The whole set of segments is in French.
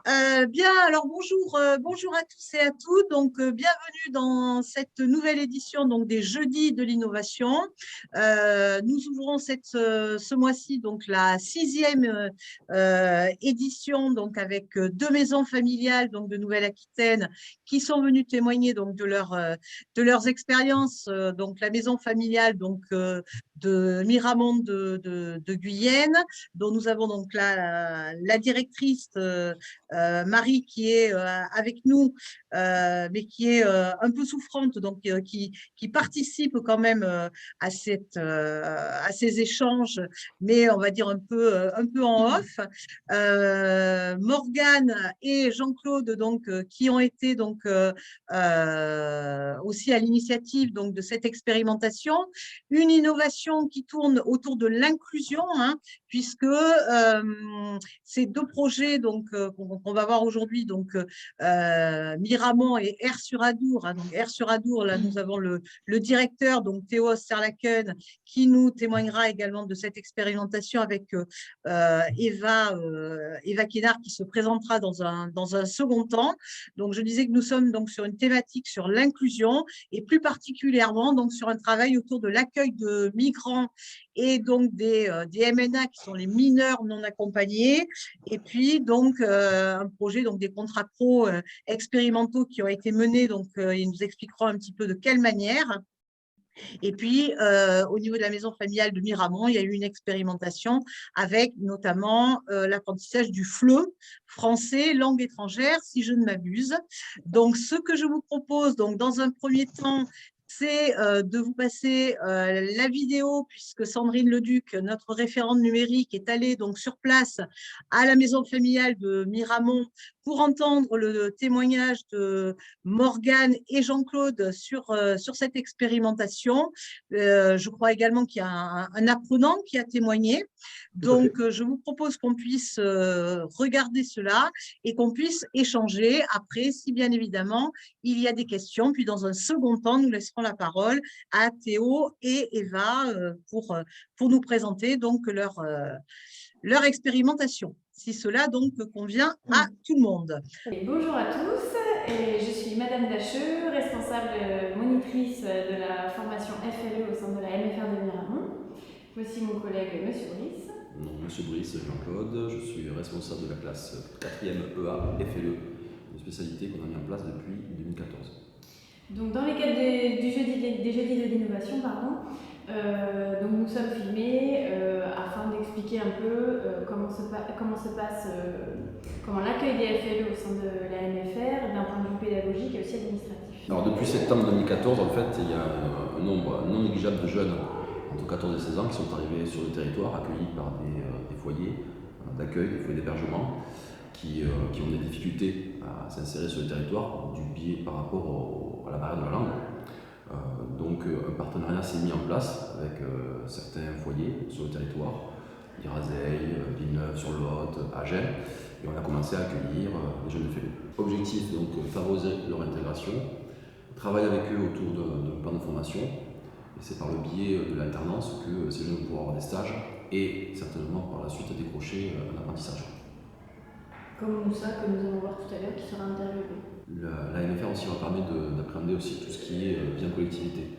Bien, alors bonjour, bonjour à tous et à toutes. Donc, bienvenue dans cette nouvelle édition donc des Jeudis de l'innovation. Nous ouvrons ce mois-ci donc la 6e édition donc avec deux maisons familiales donc de Nouvelle-Aquitaine qui sont venues témoigner donc de leurs expériences. Donc la maison familiale donc de Miramont de Guyenne, dont nous avons donc là la directrice. Marie qui est avec nous, mais qui est un peu souffrante, donc qui participe quand même à ces échanges, mais on va dire un peu en off. Morgane et Jean-Claude, donc, qui ont été donc, aussi à l'initiative donc, de cette expérimentation. Une innovation qui tourne autour de l'inclusion, hein, puisque ces deux projets donc, qu'on va voir aujourd'hui, donc Miramont et Air sur Adour. Hein, donc Air sur Adour, là, nous avons le directeur, donc Théo Serlaken, qui nous témoignera également de cette expérimentation avec Eva Kénard, qui se présentera dans un second temps. Donc, je disais que nous sommes donc sur une thématique sur l'inclusion et plus particulièrement donc sur un travail autour de l'accueil de migrants et donc des MNA qui sont les mineurs non accompagnés, et puis donc un projet donc des contrats pro expérimentaux qui ont été menés, donc ils nous expliqueront un petit peu de quelle manière. Et puis, au niveau de la maison familiale de Miramont, il y a eu une expérimentation avec notamment l'apprentissage du FLE, français, langue étrangère, si je ne m'abuse. Donc, ce que je vous propose, donc, dans un premier temps, c'est de vous passer la vidéo, puisque Sandrine Leduc, notre référente numérique, est allée donc sur place à la maison familiale de Miramont pour entendre le témoignage de Morgane et Jean-Claude sur cette expérimentation. Je crois également qu'il y a un apprenant qui a témoigné. Donc, je vous propose qu'on puisse regarder cela et qu'on puisse échanger après, si bien évidemment, il y a des questions. Puis, dans un second temps, nous laisserons la parole à Théo et Eva pour nous présenter donc leur expérimentation, si cela donc convient à tout le monde. Et bonjour à tous, et je suis Madame Dacheux, responsable monitrice de la formation FLE au sein de la MFR de Miramont. Voici mon collègue Monsieur Brice. Non, Monsieur Brice, Jean-Claude, je suis responsable de la classe 4e EA FLE, une spécialité qu'on a mis en place depuis 2014. Donc dans les cadres des jeudis de l'innovation, donc nous sommes filmés afin d'expliquer un peu comment l'accueil des FLE au sein de la MFR d'un point de vue pédagogique et aussi administratif. Alors depuis septembre 2014, en fait, il y a un nombre non négligeable de jeunes entre 14 et 16 ans qui sont arrivés sur le territoire, accueillis par des foyers d'accueil, des foyers d'hébergement, qui ont des difficultés à s'insérer sur le territoire du biais par rapport à la barrière de la langue. Donc un partenariat s'est mis en place avec certains foyers sur le territoire, Irazeil, Villeneuve sur Lot, Agen, et on a commencé à accueillir des jeunes FLE. Objectif, donc favoriser leur intégration, travailler avec eux autour d'un plan de formation, et c'est par le biais de l'alternance que ces jeunes vont pouvoir avoir des stages et certainement par la suite décrocher un apprentissage. Comme ça que nous allons voir tout à l'heure qui sera interviewé. La MFR aussi va permettre d'appréhender aussi tout ce qui est bien collectivité.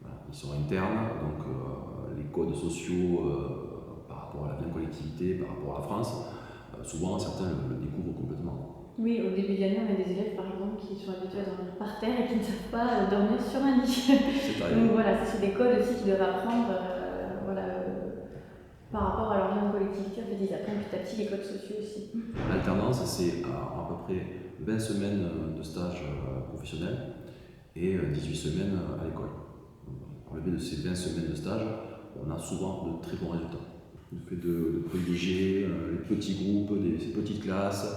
Voilà, ils sont internes, donc les codes sociaux par rapport à la bien collectivité, par rapport à la France, souvent certains le découvrent complètement. Oui, au début de l'année, on a des élèves par exemple qui sont habitués à dormir par terre et qui ne savent pas dormir sur un lit. Donc voilà, c'est des codes aussi qu'ils doivent apprendre par rapport à leur vie en collectivité. En fait, ils apprennent petit à petit les codes sociaux aussi. L'alternance, c'est à peu près 20 semaines de stage professionnel et 18 semaines à l'école. Par le biais de ces 20 semaines de stage, on a souvent de très bons résultats. Le fait de privilégier les petits groupes, ces petites classes,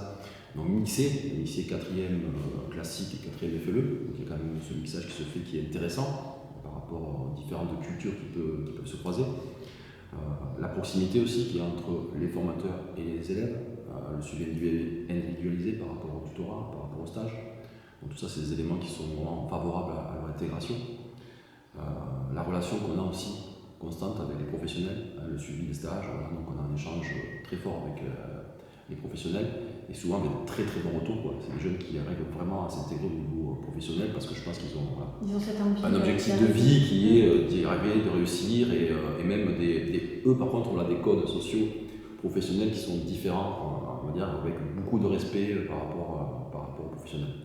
donc mixé 4e classique et 4e FLE, donc il y a quand même ce mixage qui se fait qui est intéressant par rapport aux différentes cultures qui peuvent se croiser. La proximité aussi qui est entre les formateurs et les élèves, le suivi individualisé par rapport au tutorat, par rapport au stage. Donc tout ça, c'est des éléments qui sont vraiment favorables à leur intégration. La relation qu'on a aussi constante avec les professionnels, le suivi des stages, voilà, donc on a un échange très fort avec les professionnels et souvent avec de très très bons retours, quoi. C'est des jeunes qui arrivent vraiment à s'intégrer au niveau professionnel parce que je pense qu'ils ont, voilà, Ils ont cette envie un objectif de vie qui est d'y arriver, de réussir, et même eux par contre on a des codes sociaux professionnels qui sont différents, on va dire, avec beaucoup de respect par rapport aux professionnels.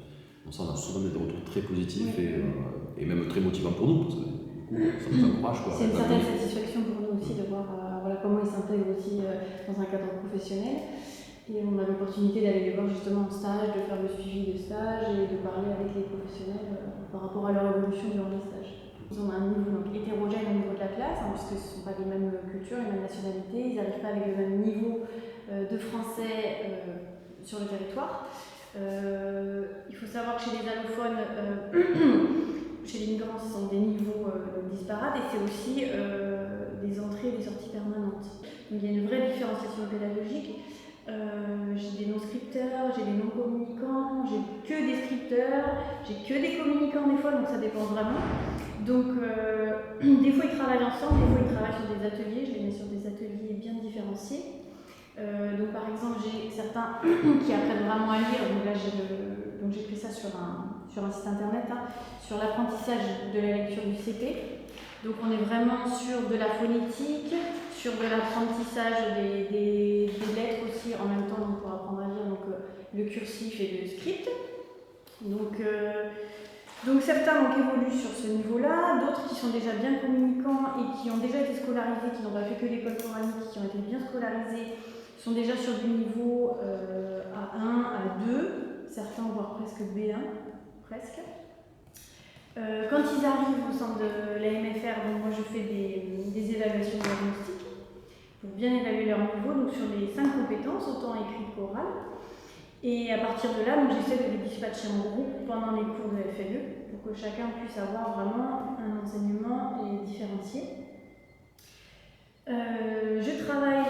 Donc ça, on a souvent des retours très positifs et même très motivants pour nous, parce que du coup, ça nous encourage, quoi. C'est une certaine satisfaction pour nous aussi de voir voilà, comment ils s'intègrent aussi dans un cadre professionnel. Et on a l'opportunité d'aller les voir justement en stage, de faire le suivi de stage et de parler avec les professionnels par rapport à leur évolution durant les stages. Ils ont un niveau donc, hétérogène au niveau de la classe, hein, puisque ce ne sont pas les mêmes cultures, les mêmes nationalités, ils n'arrivent pas avec le même niveau de français sur le territoire. Il faut savoir que chez les allophones, chez les migrants, ce sont des niveaux disparates et c'est aussi des entrées et des sorties permanentes. Donc il y a une vraie différenciation pédagogique. J'ai des non-scripteurs, j'ai des non-communicants, j'ai que des scripteurs, j'ai que des communicants des fois, donc ça dépend vraiment. Donc des fois ils travaillent ensemble, des fois ils travaillent sur des ateliers, je les mets sur des ateliers bien différenciés. Donc par exemple j'ai certains qui apprennent vraiment à lire, donc là j'ai pris ça sur un site internet, hein, sur l'apprentissage de la lecture du CP. Donc on est vraiment sur de la phonétique, sur de l'apprentissage des lettres aussi en même temps donc pour apprendre à lire donc, le cursif et le script. Donc certains donc, évoluent sur ce niveau-là, d'autres qui sont déjà bien communicants et qui ont déjà été scolarisés, qui n'ont pas fait que l'école coranique, qui ont été bien scolarisés, sont déjà sur du niveau A1, A2, certains voire presque B1, presque. Quand ils arrivent au sein de la MFR, donc moi je fais des évaluations diagnostiques pour bien évaluer leur niveau, donc sur les 5 compétences, autant écrites qu'orales. Et à partir de là, j'essaie de les dispatcher en groupe pendant les cours de FLE pour que chacun puisse avoir vraiment un enseignement différencié. Je travaille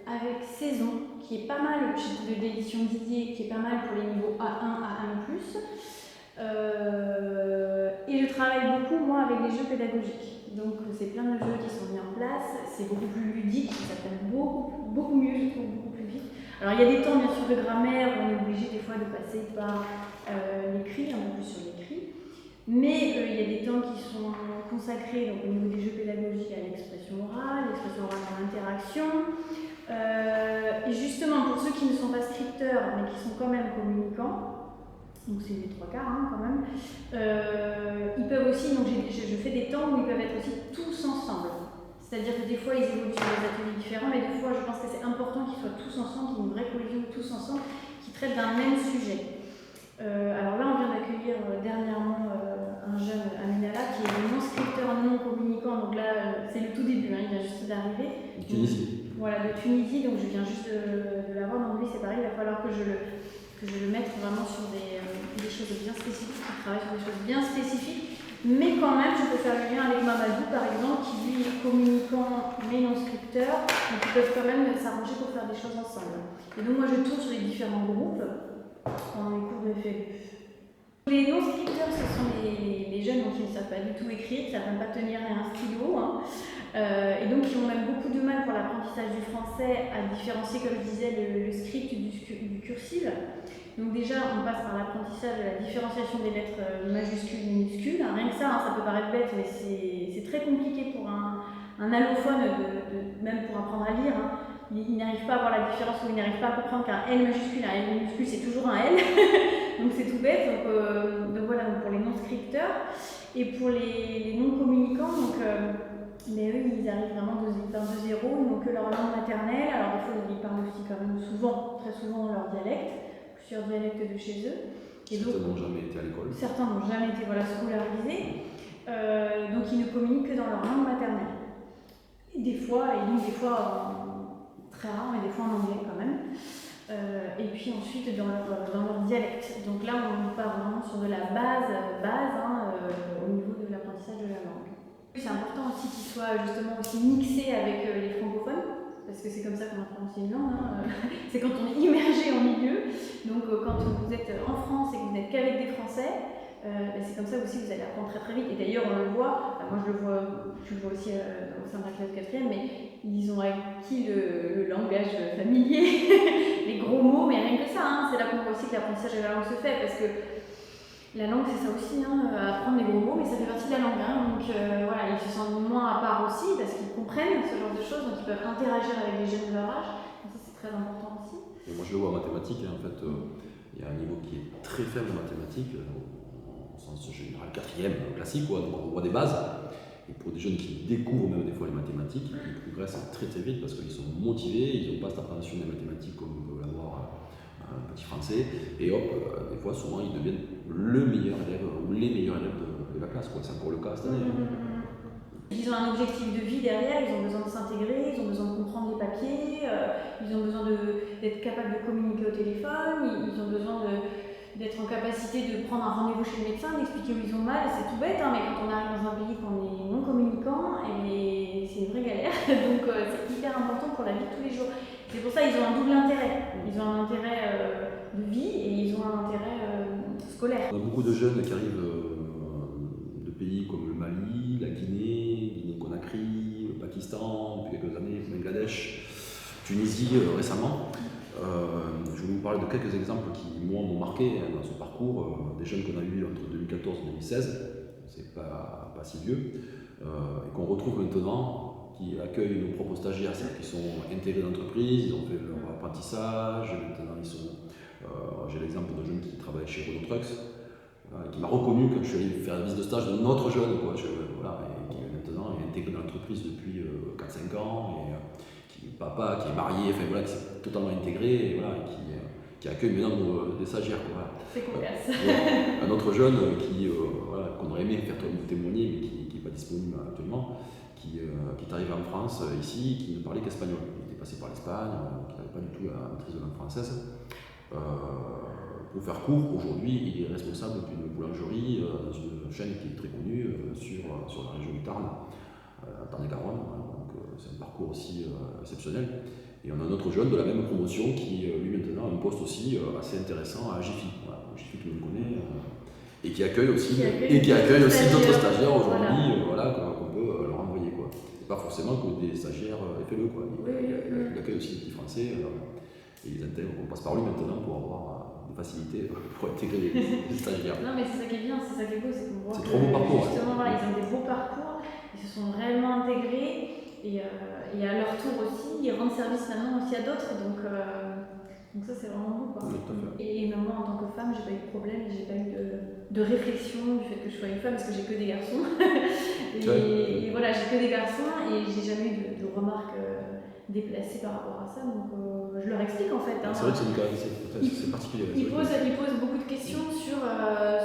avec Saison, qui est pas mal, de l'édition Didier, qui est pas mal pour les niveaux A1, A1+. Et je travaille beaucoup, moi, avec les jeux pédagogiques. Donc, c'est plein de jeux qui sont mis en place, c'est beaucoup plus ludique, ça s'appelle beaucoup mieux, je trouve, beaucoup plus vite. Alors, il y a des temps, bien sûr, de grammaire, où on est obligé des fois de passer par l'écrit, un peu plus sur l'écrit. Mais il y a des temps qui sont consacrés donc, au niveau des jeux pédagogiques à l'expression orale dans l'interaction. Et justement, pour ceux qui ne sont pas scripteurs, mais qui sont quand même communicants, donc c'est les 3 quarts hein, quand même, ils peuvent aussi, donc je fais des temps où ils peuvent être aussi tous ensemble. C'est-à-dire que des fois ils évoluent sur des ateliers différents, mais des fois je pense que c'est important qu'ils soient tous ensemble, qu'il y ait une vraie cohésion tous ensemble, qui traitent d'un même sujet. Alors là on vient d'accueillir dernièrement un jeune Aminala qui est non-scripteur, non-communicant, donc là c'est le tout début, hein, il vient juste d'arriver. De Tunisie. Voilà, de Tunisie, donc je viens juste de l'avoir, donc lui c'est pareil, il va falloir que je le mette vraiment sur des choses bien spécifiques, qui travaille sur des choses bien spécifiques, mais quand même je peux faire le lien avec Mamadou par exemple, qui lui est communicant mais non-scripteur, donc ils peuvent quand même s'arranger pour faire des choses ensemble. Et donc moi je tourne sur les différents groupes pendant les cours de FLE. Les non-scripteurs, ce sont les jeunes qui ne savent pas du tout écrire, qui ne savent pas tenir un stylo, hein, et donc qui ont même beaucoup de mal pour l'apprentissage du français à différencier, comme je disais, le script du cursif. Donc déjà, on passe par l'apprentissage de la différenciation des lettres majuscules et minuscules. Rien que ça, hein, ça peut paraître bête, mais c'est très compliqué pour un allophone, même pour apprendre à lire. Hein. Il n'arrive pas à voir la différence ou il n'arrive pas à comprendre qu'un L majuscule, un L minuscule, c'est toujours un L. Donc c'est tout bête. Donc voilà, donc pour les non-scripteurs. Et pour les non-communicants, mais eux, ils arrivent vraiment de zéro, ils n'ont que leur langue maternelle. Alors des fois, ils parlent aussi quand même souvent, très souvent leur dialecte, plusieurs dialectes de chez eux. Et certains n'ont jamais été à l'école. Certains n'ont jamais été scolarisés. Donc ils ne communiquent que dans leur langue maternelle. Et des fois, très rare, mais des fois en anglais quand même. Et puis ensuite dans leur dialecte. Donc là, on part vraiment sur de la base au niveau de l'apprentissage de la langue. C'est important aussi qu'ils soient justement aussi mixés avec les francophones, parce que c'est comme ça qu'on apprend aussi une langue. Hein. C'est quand on est immergé en milieu. Donc quand vous êtes en France et que vous n'êtes qu'avec des Français, c'est comme ça aussi que vous allez apprendre très très vite. Et d'ailleurs, on le voit, moi je le vois aussi au sein de la classe 4e, mais ils ont acquis le langage familier, les gros mots, mais rien que ça, hein, c'est là qu'on voit aussi que l'apprentissage de la langue se fait, parce que la langue, c'est ça aussi, hein, apprendre les gros mots, mais ça fait partie de la langue. Hein, donc voilà, ils se sentent moins à part aussi, parce qu'ils comprennent ce genre de choses, donc ils peuvent interagir avec les jeunes de leur âge. Donc ça, c'est très important aussi. Et moi, je le vois en mathématiques, hein, en fait, il y a un niveau qui est très faible en mathématiques, au sens général, 4e classique, quoi, donc on voit des bases. Et pour des jeunes qui découvrent même des fois les mathématiques, ils progressent très très vite parce qu'ils sont motivés, ils n'ont pas cette appréhension des mathématiques comme on peut l'avoir un petit français, et hop, des fois, souvent, ils deviennent le meilleur élève ou les meilleurs élèves de la classe, quoi. C'est encore le cas cette année. Ils ont un objectif de vie derrière, ils ont besoin de s'intégrer, ils ont besoin de comprendre les papiers, ils ont besoin d'être capables de communiquer au téléphone, ils ont besoin d'être en capacité de prendre un rendez-vous chez le médecin, d'expliquer où ils ont mal. C'est tout bête, hein, mais quand on arrive dans un pays qu'on est non communicant, c'est une vraie galère. Donc c'est hyper important pour la vie de tous les jours. C'est pour ça qu'ils ont un double intérêt. Ils ont un intérêt de vie et ils ont un intérêt scolaire. On a beaucoup de jeunes qui arrivent de pays comme le Mali, la Guinée-Conakry, le Pakistan, depuis quelques années, le Bangladesh, Tunisie récemment. Je vais vous parler de quelques exemples qui, moi, m'ont marqué dans ce parcours. Des jeunes qu'on a eus entre 2014 et 2016, c'est pas si vieux, et qu'on retrouve maintenant, qui accueillent nos propres stagiaires, c'est-à-dire qui sont intégrés dans l'entreprise, ils ont fait leur apprentissage, maintenant ils sont... j'ai l'exemple d'un jeune qui travaille chez Renault Trucks, qui m'a reconnu quand je suis allé faire la visite de stage d'un autre jeune, quoi, voilà, et qui maintenant est intégré dans l'entreprise depuis 4-5 ans, et qui est papa, qui est marié, enfin voilà, qui s'est totalement intégré, et voilà, et qui accueille maintenant des stagiaires. Voilà. C'est cocasse. Un autre jeune voilà, qu'on aurait aimé faire témoigner, mais qui n'est pas disponible actuellement, qui est arrivé en France ici, qui ne parlait qu'espagnol. Il était passé par l'Espagne, qui n'avait pas du tout la maîtrise de la langue française. Pour faire court, aujourd'hui, il est responsable d'une boulangerie dans une chaîne qui est très connue sur la région du Tarn, Tarn-et-Garonne. Donc c'est un parcours aussi exceptionnel. Et on a un autre jeune de la même promotion qui, lui, maintenant, a un poste aussi assez intéressant à Jiffy. Voilà, Jiffy, tout le monde connaît. Et qui accueille aussi, d'autres stagiaires aujourd'hui, voilà, qu'on peut leur envoyer, quoi. Et pas forcément que des stagiaires FLE, quoi. Il accueille aussi des petits Français. Et ils intègrent, on passe par lui maintenant pour avoir des facilités pour intégrer les stagiaires. Non, mais c'est ça qui est bien, c'est ça qui est beau, c'est qu'on voit que trop beau parcours. Justement, voilà, ils ont des beaux parcours, ils se sont réellement intégrés et à leur tour aussi, ils rendent service maintenant aussi à d'autres. Donc ça, c'est vraiment beau, quoi. Et même moi, en tant que femme, j'ai pas eu de problème, j'ai pas eu de réflexion du fait que je sois une femme parce que j'ai que des garçons. et voilà, j'ai que des garçons et j'ai jamais eu de remarques déplacées par rapport à ça. Donc je leur explique en fait. Hein. C'est vrai que c'est particulier. Ils posent beaucoup de questions sur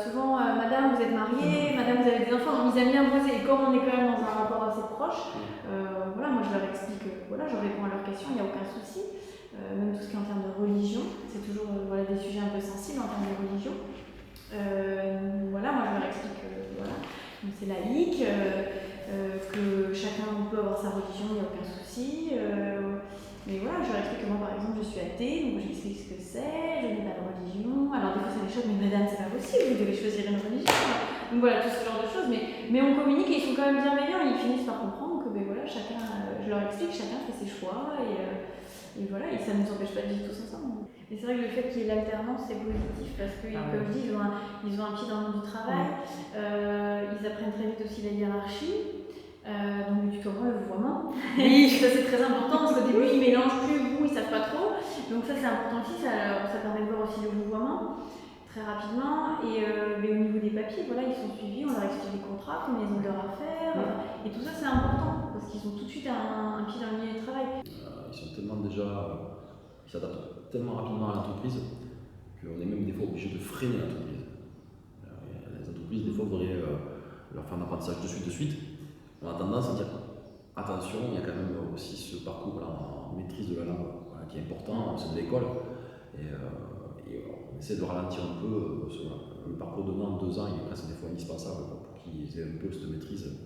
souvent madame, vous êtes mariée, madame, vous avez des enfants. Donc ils aiment bien poser. Et comme on est quand même dans un rapport assez proche, voilà, moi je leur explique, voilà, je réponds à leurs questions, il n'y a aucun souci. Même tout ce qui est en termes de religion, c'est toujours voilà, des sujets un peu sensibles en termes de religion. Voilà, moi je leur explique voilà, c'est laïque, que chacun peut avoir sa religion, il n'y a aucun souci. Mais voilà, je leur explique que moi par exemple je suis athée, donc j'explique ce que c'est, je n'ai pas de religion. Alors des fois ça les choque, mais madame c'est pas possible, vous devez choisir une religion. Donc voilà, tout ce genre de choses, mais on communique et ils sont quand même bienveillants, ils finissent par comprendre que ben, voilà, chacun, je leur explique, chacun fait ses choix et voilà, et ça ne nous empêche pas de vivre tous ensemble. Et c'est vrai que le fait qu'il y ait l'alternance c'est positif parce que comme je dis, ils ont un pied dans le monde du travail, ils apprennent très vite aussi la hiérarchie. Donc le tutoiement, le vouvoiement. Oui, ça c'est très important parce qu'au début ils mélangent plus, ils savent pas trop. Donc ça c'est important aussi, ça permet de voir aussi le vouvoiement très rapidement. Et mais au niveau des papiers, voilà, ils sont suivis, on leur explique les contrats, combien ils ont d'heures à faire. Et tout ça c'est important parce qu'ils ont tout de suite un pied dans le milieu du travail. Ils sont tellement ils s'adaptent tellement rapidement à l'entreprise qu'on est même des fois obligé de freiner l'entreprise. Les entreprises des fois voudraient leur faire un apprentissage de suite. On a tendance à dire attention, il y a quand même aussi ce parcours en maîtrise de la langue qui est important au sein de l'école. Et on essaie de ralentir un peu. Le parcours de en 2 ans, il est presque des fois indispensable pour qu'ils aient un peu cette maîtrise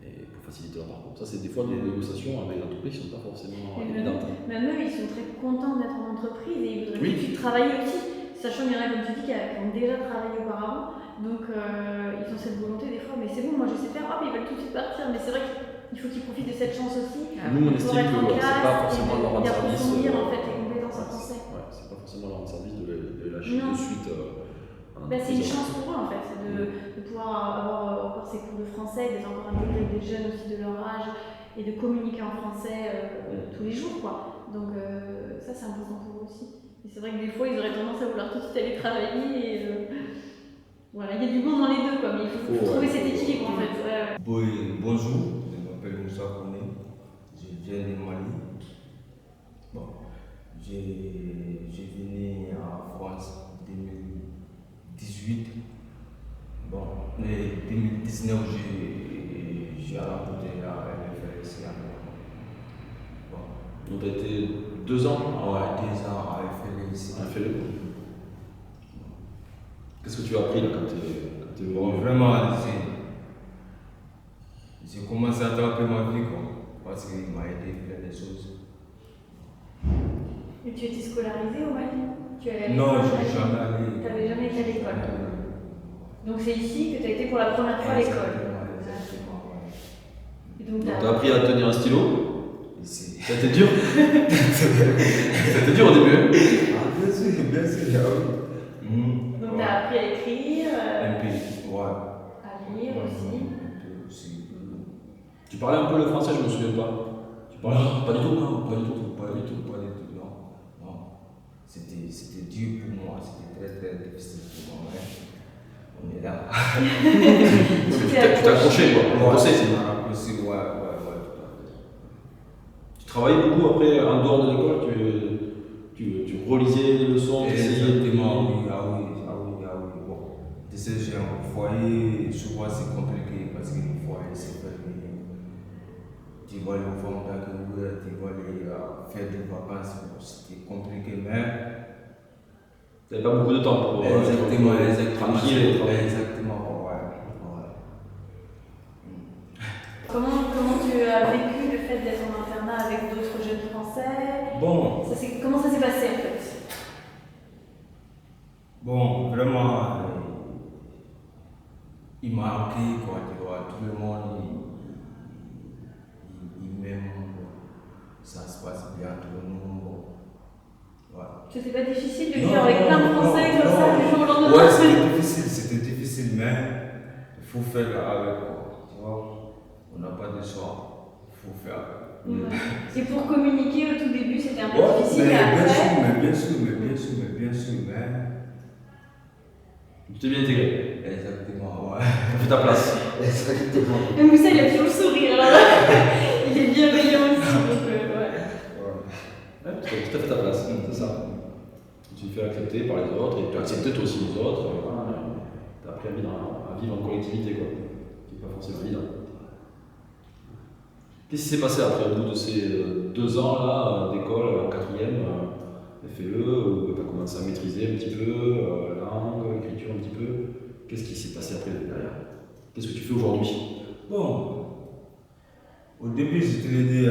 et pour faciliter leur parcours. Ça, c'est des fois des négociations avec l'entreprise qui ne sont pas forcément évidentes. Même eux, ils sont très contents d'être en entreprise et ils voudraient tout de suite travailler aussi. Sachant qu'il y en a, comme tu dis, qui ont déjà travaillé auparavant. Donc ils ont cette volonté des fois, mais c'est bon, moi je sais faire, hop, ils veulent tout de suite partir. Mais c'est vrai qu'il faut qu'ils profitent de cette chance aussi. Nous, on pour estime être en que c'est classe pas forcément leur rendre et service. d'approfondir en fait les compétences en français. Ouais, c'est pas forcément leur rendre service de les lâcher Non. de suite. C'est une chance pour eux en fait, de pouvoir avoir encore ces cours de français, d'être encore intégrés des jeunes aussi de leur âge et de communiquer en français tous les jours quoi. Donc ça c'est important pour eux aussi. Et c'est vrai que des fois ils auraient tendance à vouloir tout de suite aller travailler et voilà, il y a du bon dans les deux quoi, mais il faut trouver cet équilibre en fait. Bonjour, je m'appelle Moussa Kone, je viens de Mali. Bon, j'ai venu en France en 2018. Bon, mais 2019, j'ai remporté la FLS. Bon. Donc, tu as été 2 ans Ouais, 2 ans à FLS. à FLE. Qu'est-ce que tu as appris là quand tu es venu? Bon, vraiment, j'ai commencé à attraper ma vie quoi, parce qu'il m'a aidé à faire des choses. Et tu étais scolarisé au Mali? Non, je n'ai jamais allé. Tu n'avais jamais été à l'école. Donc c'est ici que tu as été pour la première fois à l'école. Exactement, Et donc Tu as appris à tenir un stylo. ici. Ça a été dur. Ça a été dur au début. Bien sûr, Donc tu as appris à écrire, Un peu, ouais. à lire aussi. Un peu aussi. Tu parlais un peu le français, je me souviens pas. Tu parlais pas du tout? Non, pas du tout, non. Non. C'était dur pour moi, c'était très très difficile pour moi. On est là. Tu t'es accroché quoi. Ouais, Accroché, c'est c'est accroché, ouais, tout à fait. Tu travaillais beaucoup après, en dehors de l'école, tu relisais les leçons, tu essayais de. Exactement, oui. Bon, tu sais, j'ai un foyer, souvent c'est compliqué parce que le foyer c'est fermé. Tu vois les enfants d'accueillir, tu vois les faire des vacances, c'était compliqué, mais. Tu n'avais pas beaucoup de temps pour. Exactement, tranquille et travailler. exactement, ouais. Comment tu as vécu le fait d'être en internat avec d'autres jeunes français? Bon, Comment ça s'est passé en fait? Bon, vraiment, il m'a accueilli, quoi, tu vois, tout le monde, il m'aime, ça se passe bien, tout le monde, bon. Ouais. C'était pas difficile de Non, vivre avec plein de Français non, comme ça non. du jour au lendemain? Ouais, c'était difficile, mais il faut faire avec, quoi, tu vois, on n'a pas de choix, il faut faire. Ouais. Et pour communiquer au tout début, c'était un peu Ouais, difficile, mais mais après. bien sûr, mais. Tu t'es bien intégré. Exactement, ouais. Tu as fait ta place. Exactement. Et Moussa, il a toujours le sourire, alors il est bienveillant aussi, donc ouais. Ouais, tu as tout à fait ta place, c'est ça. Tu te fais accepter par les autres et tu acceptes toi aussi les autres. Tu as appris à vivre en collectivité, quoi. Qui n'est pas forcément évident. Qu'est-ce qui s'est passé après, au bout de ces 2 ans là, d'école, en 4e, FLE, où tu as commencé à maîtriser un petit peu langue, écriture un petit peu? Qu'est-ce qui s'est passé après derrière? Qu'est-ce que tu fais aujourd'hui? Bon, au début, je te l'ai dit,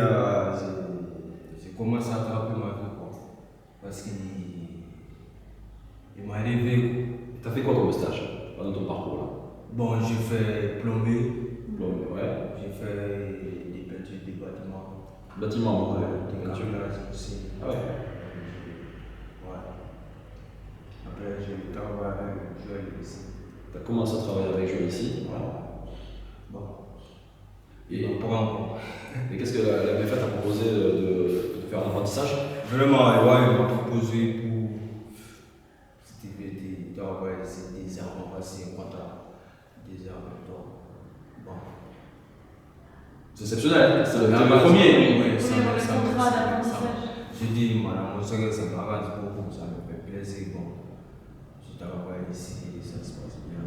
j'ai commencé à attraper ma vie, quoi. Parce qu'il m'a arrivé. Tu as fait quoi comme stage dans ton parcours là? Bon, j'ai fait plomber, Ouais. j'ai fait des peintures des bâtiments, Bâtiment, des peinture. carrelages aussi. Ah ouais. Ouais. Après, j'ai travaillé avec Joël ici. Tu as commencé à travailler avec Joël ici. Bon. Et, Pour encore. et qu'est-ce que la BFA t'a proposé de faire un apprentissage? Vraiment, ouais, il m'a proposé pour. C'était des heures, on va essayer un contrat. Des heures, bon. C'est exceptionnel, c'est le Ça premier. Oui, Pour avoir le contrat d'apprentissage. J'ai dit, madame, ça m'arrange beaucoup, ça me fait plaisir. Bon, je travaille ici, ça se passe bien.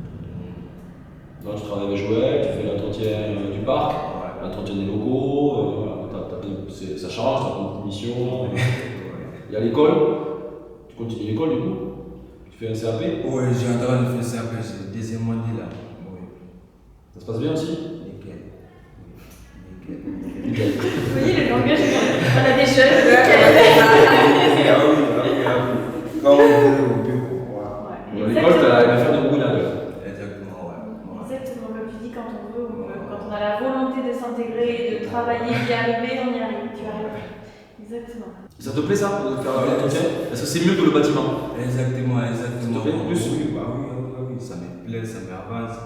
Donc tu travailles avec Joël, tu fais l'entretien du parc, Ouais. l'entretien des locaux, ça change, tu as une mission. Il y a l'école, tu continues l'école du coup, tu fais un CAP, Oui, j'ai en train de faire ça après, c'est le deuxième année là. Oui. ça se passe bien aussi? Nickel. Vous voyez, le langage, on a des jeunes. Quand on est au bureau, Ouais. Dans l'école, tu as aimé faire de beaucoup d'anglais. exactement. plaît ça, de faire l'entretien? Est-ce que c'est mieux que le bâtiment? Exactement, exactement. Ça te plaît plus? Oui, oui, ça me plaît, ça m'avance.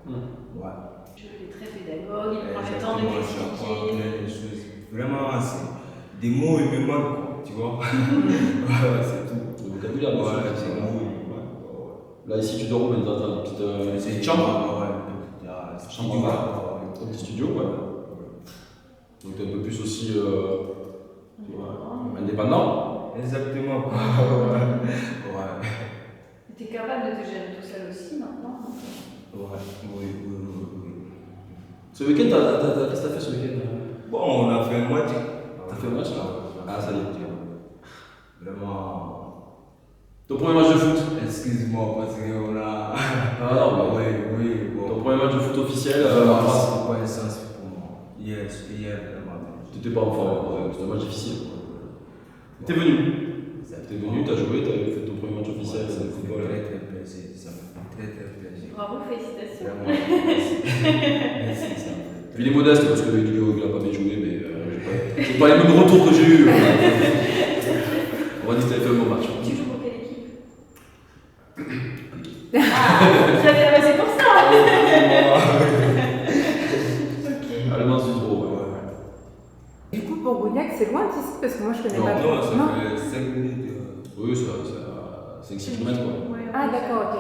Bon. Ouais. Il est très pédagogue, il prend le temps de Exactement, j'apprends t'expliquer. plein de choses. Vraiment, c'est des mots, il me manquent, quoi, tu vois. Ouais, c'est tout. Le vocabulaire, bien sûr. Ouais, c'est des mots, il me manquent. Là, ici, tu dors où maintenant? T'as une petite chambre? Ouais, Chambre un petit studio, ouais. Donc, tu es un peu plus aussi indépendant. Exactement, quoi. Ouais. Tu es capable de te gérer tout seul aussi maintenant. Ouais, oui. Ce week-end, qu'est-ce que tu as fait ce week-end? Bon, on a fait un match. T'as fait un match là? Ah, ça y est. Vraiment. Ton premier match de foot? Excuse-moi, parce qu'on a. Ah non, mais Oui, bon. ton premier match de foot officiel en en France? c'est pas un sens pour moi. Hier, vraiment. Tu n'étais pas en forme, c'était un match difficile. T'es venu? T'es venu, t'as joué, t'as fait ton premier match officiel de football. Très plaisir, ça me fait très plaisir. Bravo, félicitations. Vraiment, merci, ça me fait. Puis il est modeste parce que il n'a pas bien joué, mais j'ai pas les mêmes retours que j'ai eu. On va dire que t'avais fait un bon match. Tu joues pour quelle équipe? Très bien, bah, c'est pour ça. Ok. Allemand Sudro, ouais. Du coup, Bourgougnac, c'est loin d'ici parce que moi je connais pas Non, trop. ça fait 5 minutes. Oui, c'est 5-6 km quoi. Ouais. Ah, d'accord, ok.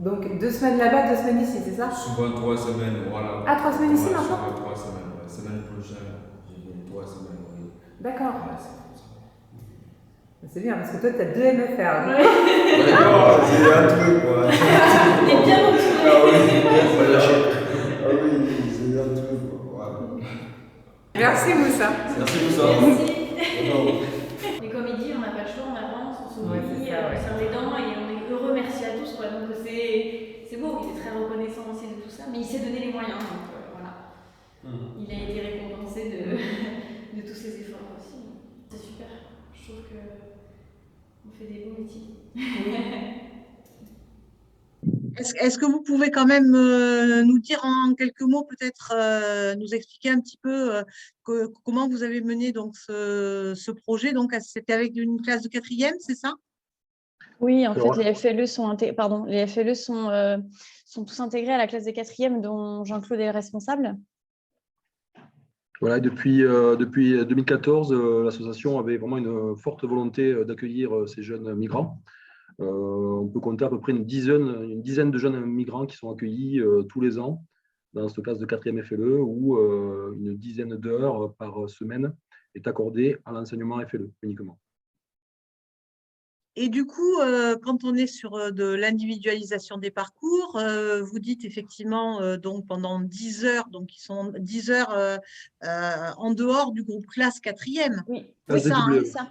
Donc 2 semaines là-bas, 2 semaines ici, c'est ça? Souvent 3 semaines, voilà. Ah, 3 semaines ici Ouais, maintenant? souvent 3 semaines, ouais. Semaine prochaine, j'ai fait 3 semaines, oui. D'accord. Ouais, c'est pour ça. C'est bien parce que toi, tu as 2 MFR. Ouais. Oh, c'est un truc, quoi. Il est bien entouré. On va le lâcher. Ah oui, c'est un truc, quoi. Merci Moussa. Merci pour ça. Merci. Mais comme il dit, on n'a pas le choix, on avance, on s'oublie, Ouais, c'est ça, ouais. on serre les dents et on est heureux, merci à tous. Quoi. Donc c'est beau, il est très reconnaissant aussi de tout ça, mais il s'est donné les moyens. Donc voilà. Il a été récompensé de tous ses efforts aussi. C'est super. Je trouve qu'on fait des beaux métiers. Est-ce que vous pouvez quand même nous dire en quelques mots, peut-être nous expliquer un petit peu comment vous avez mené donc ce projet? Donc, c'était avec une classe de 4e, c'est ça? Oui, en fait, les FLE sont tous intégrés à la classe des 4e dont Jean-Claude est le responsable. Voilà, depuis 2014, l'association avait vraiment une forte volonté d'accueillir ces jeunes migrants. On peut compter à peu près une dizaine de jeunes migrants qui sont accueillis tous les ans dans cette classe de 4e FLE où une dizaine d'heures par semaine est accordée à l'enseignement FLE uniquement. Et du coup, quand on est sur de l'individualisation des parcours, vous dites effectivement donc pendant 10 heures, donc ils sont 10 heures en dehors du groupe classe 4e. Oui, C'est ça, hein? c'est ça.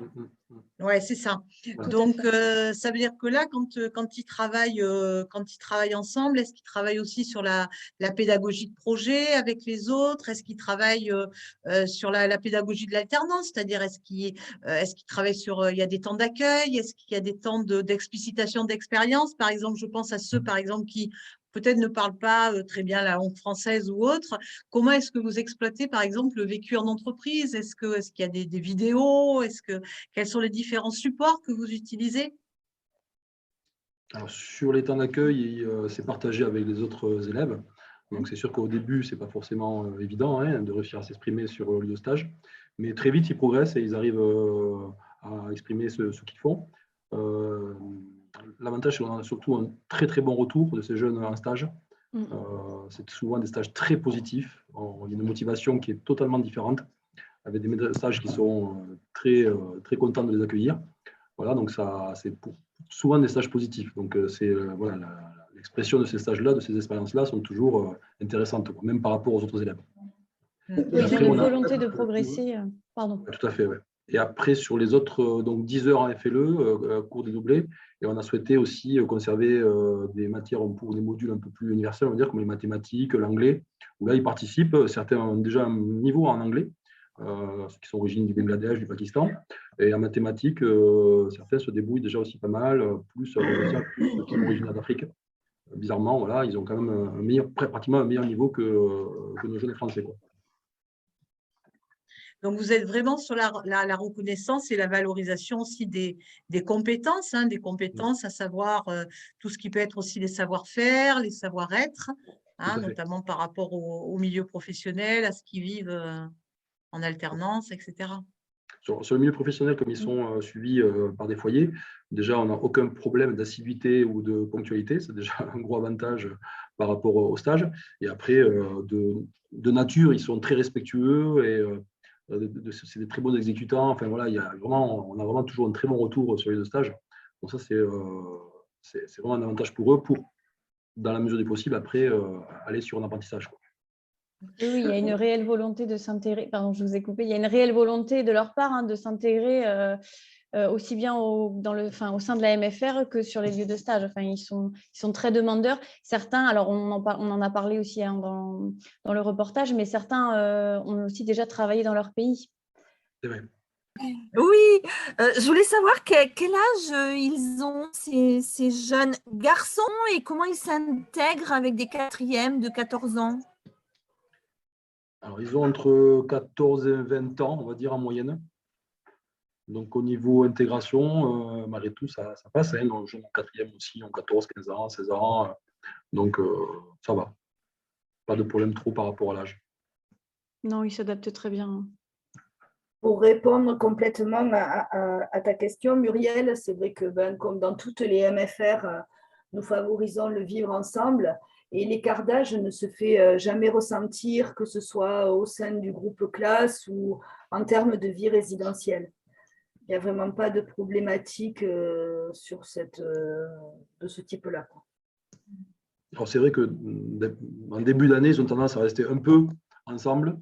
Ouais, c'est ça. Voilà. Donc, ça veut dire que là, quand ils travaillent ensemble, est-ce qu'ils travaillent aussi sur la pédagogie de projet avec les autres? Est-ce qu'ils travaillent sur la pédagogie de l'alternance? C'est-à-dire, est-ce qu'ils travaillent sur, il y a des temps d'accueil? Est-ce qu'il y a des temps d'explicitation d'expérience? Par exemple, je pense à ceux, par exemple, qui peut-être ne parlent pas très bien la langue française ou autre. Comment est-ce que vous exploitez, par exemple, le vécu en entreprise? Est-ce qu'il y a des vidéos? Quels sont les différents supports que vous utilisez? Alors, sur les temps d'accueil, c'est partagé avec les autres élèves. Donc, c'est sûr qu'au début, ce n'est pas forcément évident de réussir à s'exprimer sur le lieu de stage. Mais très vite, ils progressent et ils arrivent à exprimer ce qu'ils font. L'avantage, c'est qu'on a surtout un très, très bon retour de ces jeunes en stage. C'est souvent des stages très positifs. Il y a une motivation qui est totalement différente, avec des maîtres de stage qui sont très, très contents de les accueillir. Voilà, donc c'est souvent des stages positifs. Donc, voilà, l'expression de ces stages-là, de ces expériences-là, sont toujours intéressantes, même par rapport aux autres élèves. Oui, il y a une volonté de progresser. Pardon. Tout à fait, oui. Et après, sur les autres, donc 10 heures en FLE, cours dédoublés, et on a souhaité aussi conserver des matières pour des modules un peu plus universels, on va dire, comme les mathématiques, l'anglais, où là, ils participent. Certains ont déjà un niveau en anglais, ceux qui sont originaires du Bangladesh, du Pakistan. Et en mathématiques, certains se débrouillent déjà aussi pas mal, plus ceux qui sont originaires d'Afrique. Bizarrement, voilà, ils ont quand même pratiquement un meilleur niveau que nos jeunes Français, quoi. Donc, vous êtes vraiment sur la reconnaissance et la valorisation aussi des compétences, hein, des compétences, à savoir tout ce qui peut être aussi les savoir-faire, les savoir-être, Tout hein, à fait. notamment par rapport au milieu professionnel, à ce qu'ils vivent en alternance, etc. Sur le milieu professionnel, comme ils sont suivis par des foyers, déjà, on n'a aucun problème d'assiduité ou de ponctualité. C'est déjà un gros avantage par rapport au stage. Et après, de nature, ils sont très respectueux et c'est des très bons exécutants. Enfin, voilà, on a vraiment toujours un très bon retour sur les deux stages. Donc ça, c'est vraiment un avantage pour eux pour, dans la mesure du possible, après, aller sur un apprentissage, quoi. Oui, il y a une réelle volonté de s'intégrer. Pardon, je vous ai coupé. Il y a une réelle volonté de leur part, hein, de s'intégrer aussi bien au sein de la MFR que sur les lieux de stage. Enfin, ils sont très demandeurs. Certains, alors on en a parlé aussi, hein, dans le reportage, mais certains ont aussi déjà travaillé dans leur pays. C'est vrai. Oui, je voulais savoir quel âge ils ont, ces jeunes garçons, et comment ils s'intègrent avec des quatrièmes de 14 ans. Alors, ils ont entre 14 et 20 ans, on va dire, en moyenne. Donc, au niveau intégration, malgré tout, ça passe. Hein. Donc, en quatrième aussi, en 14, 15 ans, 16 ans. Donc, ça va. Pas de problème trop par rapport à l'âge. Non, ils s'adaptent très bien. Pour répondre complètement à ta question, Muriel, c'est vrai que comme dans toutes les MFR, nous favorisons le vivre ensemble et l'écart d'âge ne se fait jamais ressentir, que ce soit au sein du groupe classe ou en termes de vie résidentielle. Il n'y a vraiment pas de problématique de ce type-là. Alors, c'est vrai qu'en début d'année, ils ont tendance à rester un peu ensemble.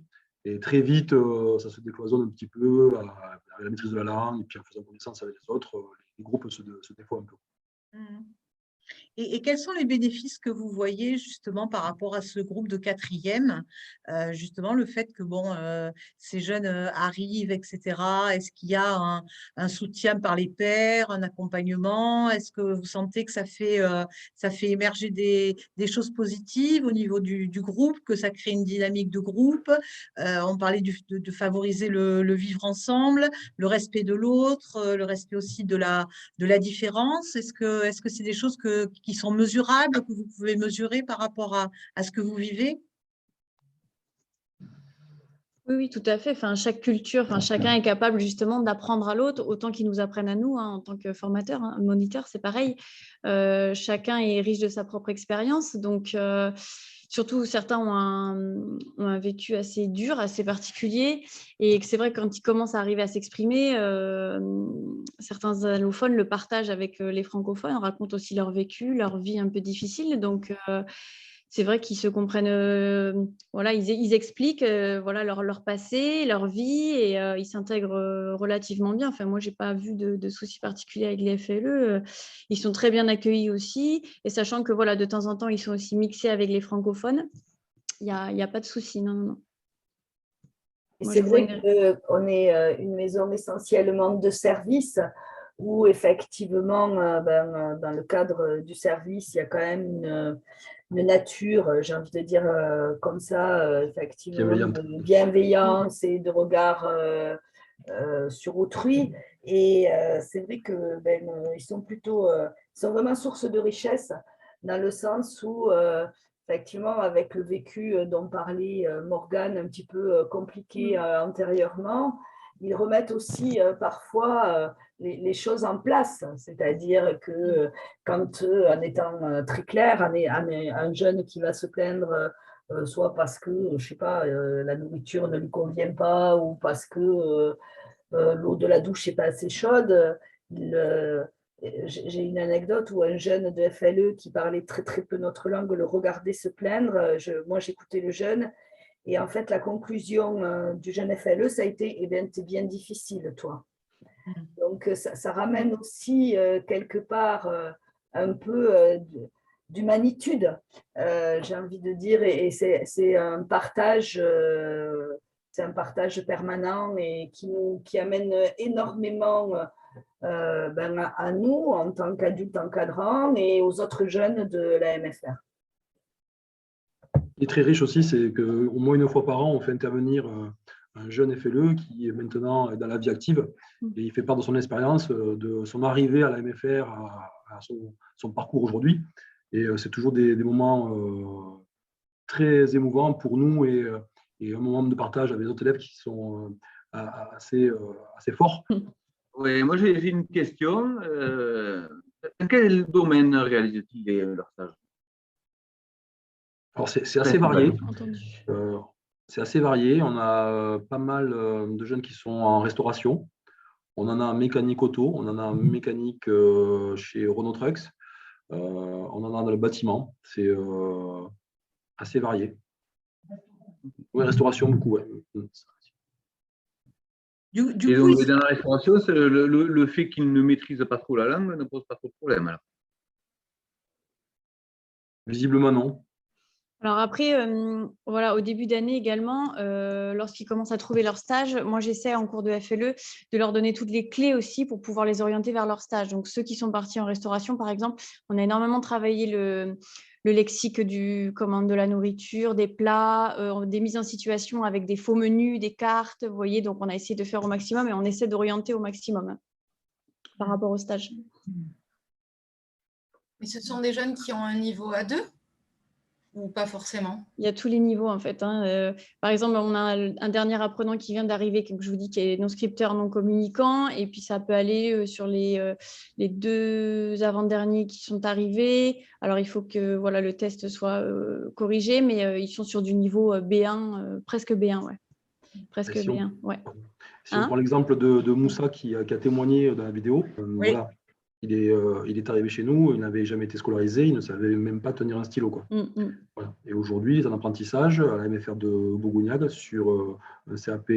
Et très vite, ça se décloisonne un petit peu à la maîtrise de la langue. Et puis, en faisant connaissance avec les autres, les groupes se défont un peu. Et quels sont les bénéfices que vous voyez justement par rapport à ce groupe de quatrième, justement le fait que ces jeunes arrivent, etc. Est-ce qu'il y a un soutien par les pairs, un accompagnement? Est-ce que vous sentez que ça fait émerger des choses positives au niveau du groupe, que ça crée une dynamique de groupe? On parlait de favoriser le vivre ensemble, le respect de l'autre, le respect aussi de la différence. Est-ce que c'est des choses qui sont mesurables, que vous pouvez mesurer par rapport à ce que vous vivez? Oui, tout à fait. Enfin, chaque culture, chacun est capable justement d'apprendre à l'autre autant qu'ils nous apprennent à nous, hein, en tant que formateur, hein, moniteur, c'est pareil. Chacun est riche de sa propre expérience. Donc, surtout, certains ont un vécu assez dur, assez particulier. Et c'est vrai que quand ils commencent à arriver à s'exprimer, certains allophones le partagent avec les francophones, racontent aussi leur vécu, leur vie un peu difficile. Donc, c'est vrai qu'ils se comprennent, voilà, ils expliquent leur passé, leur vie, et ils s'intègrent relativement bien. Enfin, moi, je n'ai pas vu de soucis particuliers avec les FLE. Ils sont très bien accueillis aussi. Et sachant que voilà, de temps en temps, ils sont aussi mixés avec les francophones, il n'y a pas de souci. Non, non, non. C'est vrai qu'on est une maison essentiellement de service où effectivement, dans le cadre du service, il y a quand même une nature, j'ai envie de dire comme ça, effectivement, de bienveillance et de regard sur autrui. Et c'est vrai que ils sont vraiment source de richesse dans le sens où effectivement, avec le vécu dont parlait Morgane, un petit peu compliqué antérieurement, ils remettent aussi parfois les choses en place. C'est-à-dire que quand, en étant très clair, un jeune qui va se plaindre, soit parce que, je ne sais pas, la nourriture ne lui convient pas ou parce que l'eau de la douche n'est pas assez chaude, j'ai une anecdote où un jeune de FLE qui parlait très très peu notre langue le regardait se plaindre. Moi, j'écoutais le jeune. Et en fait, la conclusion du jeune FLE, ça a été, eh bien, t'es bien difficile, toi. Donc, ça ramène aussi quelque part un peu d'humanitude, j'ai envie de dire. Et c'est un partage permanent et qui amène énormément à nous en tant qu'adultes encadrants et aux autres jeunes de la MFR. Ce qui est très riche aussi, c'est qu'au moins une fois par an, on fait intervenir un jeune FLE qui est maintenant dans la vie active et il fait part de son expérience, de son arrivée à la MFR, à son parcours aujourd'hui. Et c'est toujours des moments très émouvants pour nous et un moment de partage avec les autres élèves qui sont assez forts. Oui, moi j'ai une question. Dans quel domaine réalisent-ils leur stage? Alors c'est assez varié. C'est assez varié. On a pas mal de jeunes qui sont en restauration. On en a en mécanique auto, on en a en mécanique chez Renault Trucks. On en a dans le bâtiment. C'est assez varié. Oui, restauration, beaucoup, ouais. Et donc, dans la restauration, le fait qu'ils ne maîtrisent pas trop la langue ne pose pas trop de problème, alors? Visiblement, non. Alors après, voilà, au début d'année également, lorsqu'ils commencent à trouver leur stage, moi j'essaie en cours de FLE de leur donner toutes les clés aussi pour pouvoir les orienter vers leur stage. Donc ceux qui sont partis en restauration, par exemple, on a énormément travaillé le lexique de la nourriture, des plats, des mises en situation avec des faux menus, des cartes, vous voyez, donc on a essayé de faire au maximum et on essaie d'orienter au maximum par rapport au stage. Mais ce sont des jeunes qui ont un niveau A2 ou pas forcément? Il y a tous les niveaux en fait. Par exemple, on a un dernier apprenant qui vient d'arriver, comme je vous dis, qui est non scripteur, non communicant, et puis ça peut aller sur les 2 avant-derniers qui sont arrivés. Alors il faut que voilà, le test soit corrigé, mais ils sont sur du niveau B1, presque B1, ouais. Presque B1, ouais. Si on prend l'exemple de Moussa qui a témoigné dans la vidéo, Oui. voilà. Il est arrivé chez nous, il n'avait jamais été scolarisé, il ne savait même pas tenir un stylo, quoi. Voilà. Et aujourd'hui, il est en apprentissage à la MFR de Bourgognag sur un CAP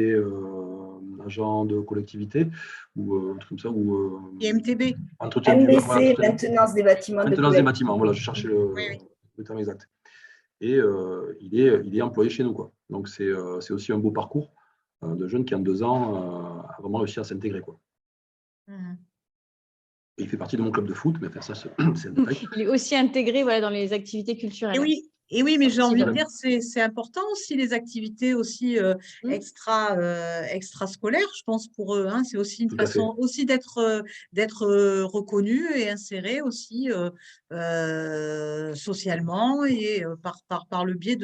agent de collectivité ou un truc comme ça. IMTB. Entretien MBC, voilà, maintenance des bâtiments. Maintenance des bâtiments, voilà, je cherchais le terme exact. Et il est employé chez nous, quoi. Donc c'est aussi un beau parcours de jeune qui, en 2 ans, a vraiment réussi à s'intégrer, quoi. Il fait partie de mon club de foot, mais ça, c'est un détail. Il est aussi intégré voilà, dans les activités culturelles. Et oui, mais j'ai envie de dire, c'est important aussi les activités aussi extrascolaires, je pense, pour eux. C'est aussi une façon aussi d'être reconnu et inséré aussi socialement et par le biais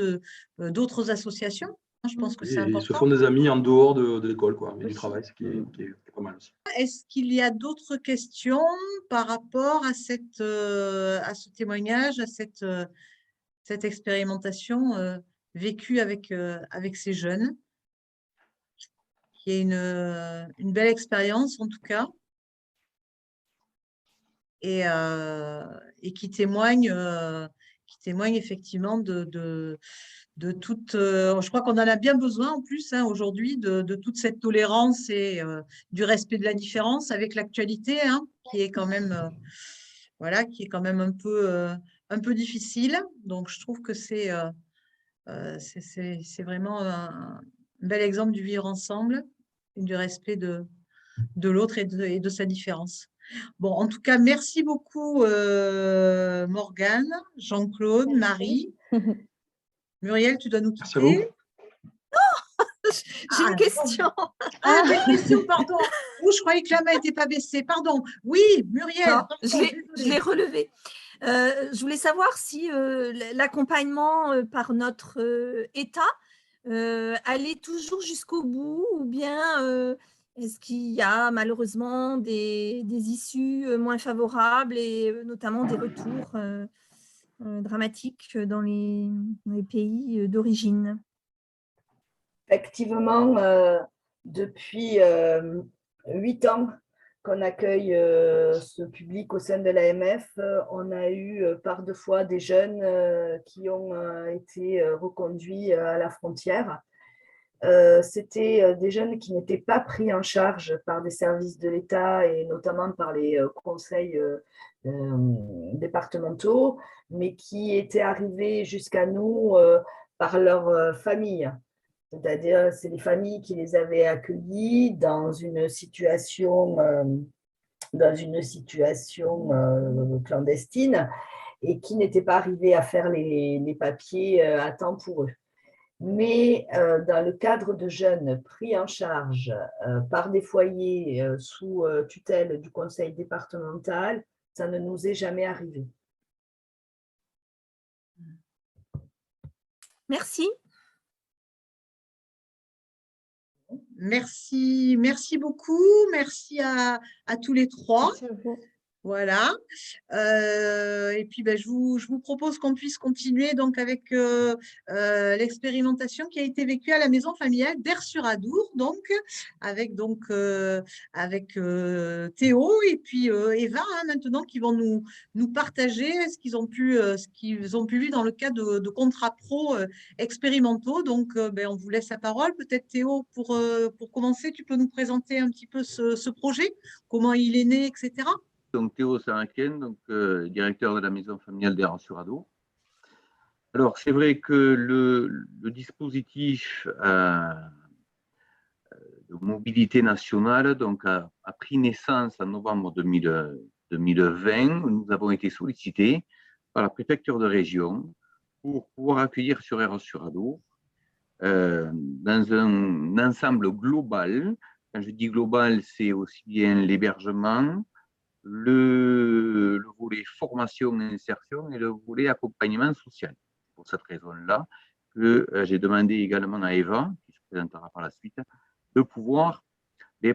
d'autres associations. Je pense que c'est important. Ils se font des amis en dehors de l'école, quoi, et du travail, ce qui est pas mal aussi. Est-ce qu'il y a d'autres questions par rapport à ce témoignage, à cette expérimentation vécue avec ces jeunes, qui est une belle expérience en tout cas, et qui témoigne effectivement de toute, je crois qu'on en a bien besoin en plus aujourd'hui, de toute cette tolérance et du respect de la différence avec l'actualité, qui est quand même un peu difficile. Donc je trouve que c'est vraiment un bel exemple du vivre ensemble et du respect de l'autre et de sa différence. Bon, en tout cas, merci beaucoup Morgane, Jean-Claude, Marie. Muriel, tu dois nous quitter. J'ai une question. Une question, pardon. Je croyais que la main n'était pas baissée. Pardon. Oui, Muriel. Non, je l'ai relevée. Je voulais savoir si l'accompagnement par notre État allait toujours jusqu'au bout ou bien est-ce qu'il y a malheureusement des issues moins favorables et notamment des retours dramatiques dans les pays d'origine? Effectivement, depuis 8 ans qu'on accueille ce public au sein de l'AMF, on a eu par 2 fois des jeunes qui ont été reconduits à la frontière. C'était des jeunes qui n'étaient pas pris en charge par des services de l'État et notamment par les conseils départementaux, mais qui étaient arrivés jusqu'à nous par leur famille. C'est-à-dire, c'est les familles qui les avaient accueillis dans une situation clandestine et qui n'étaient pas arrivés à faire les papiers à temps pour eux. Mais dans le cadre de jeunes pris en charge par des foyers sous tutelle du conseil départemental, ça ne nous est jamais arrivé. Merci. Merci beaucoup. Merci à tous les trois. Merci à vous. Voilà. Et puis, je vous propose qu'on puisse continuer donc avec l'expérimentation qui a été vécue à la maison familiale d'Aire-sur-Adour, donc avec Théo et puis Eva maintenant qui vont nous partager ce qu'ils ont pu vivre dans le cadre de contrats pro expérimentaux. Donc, on vous laisse la parole. Peut-être Théo, pour commencer, tu peux nous présenter un petit peu ce projet, comment il est né, etc. Donc Théo Saraken, donc directeur de la maison familiale d'Aire-sur-Adour. Alors c'est vrai que le dispositif de mobilité nationale donc, a pris naissance en novembre 2020. Nous avons été sollicités par la préfecture de région pour pouvoir accueillir sur Aire-sur-Adour dans un ensemble global. Quand je dis global, c'est aussi bien l'hébergement, le volet formation et insertion et le volet accompagnement social. Pour cette raison-là, que j'ai demandé également à Eva, qui se présentera par la suite, de pouvoir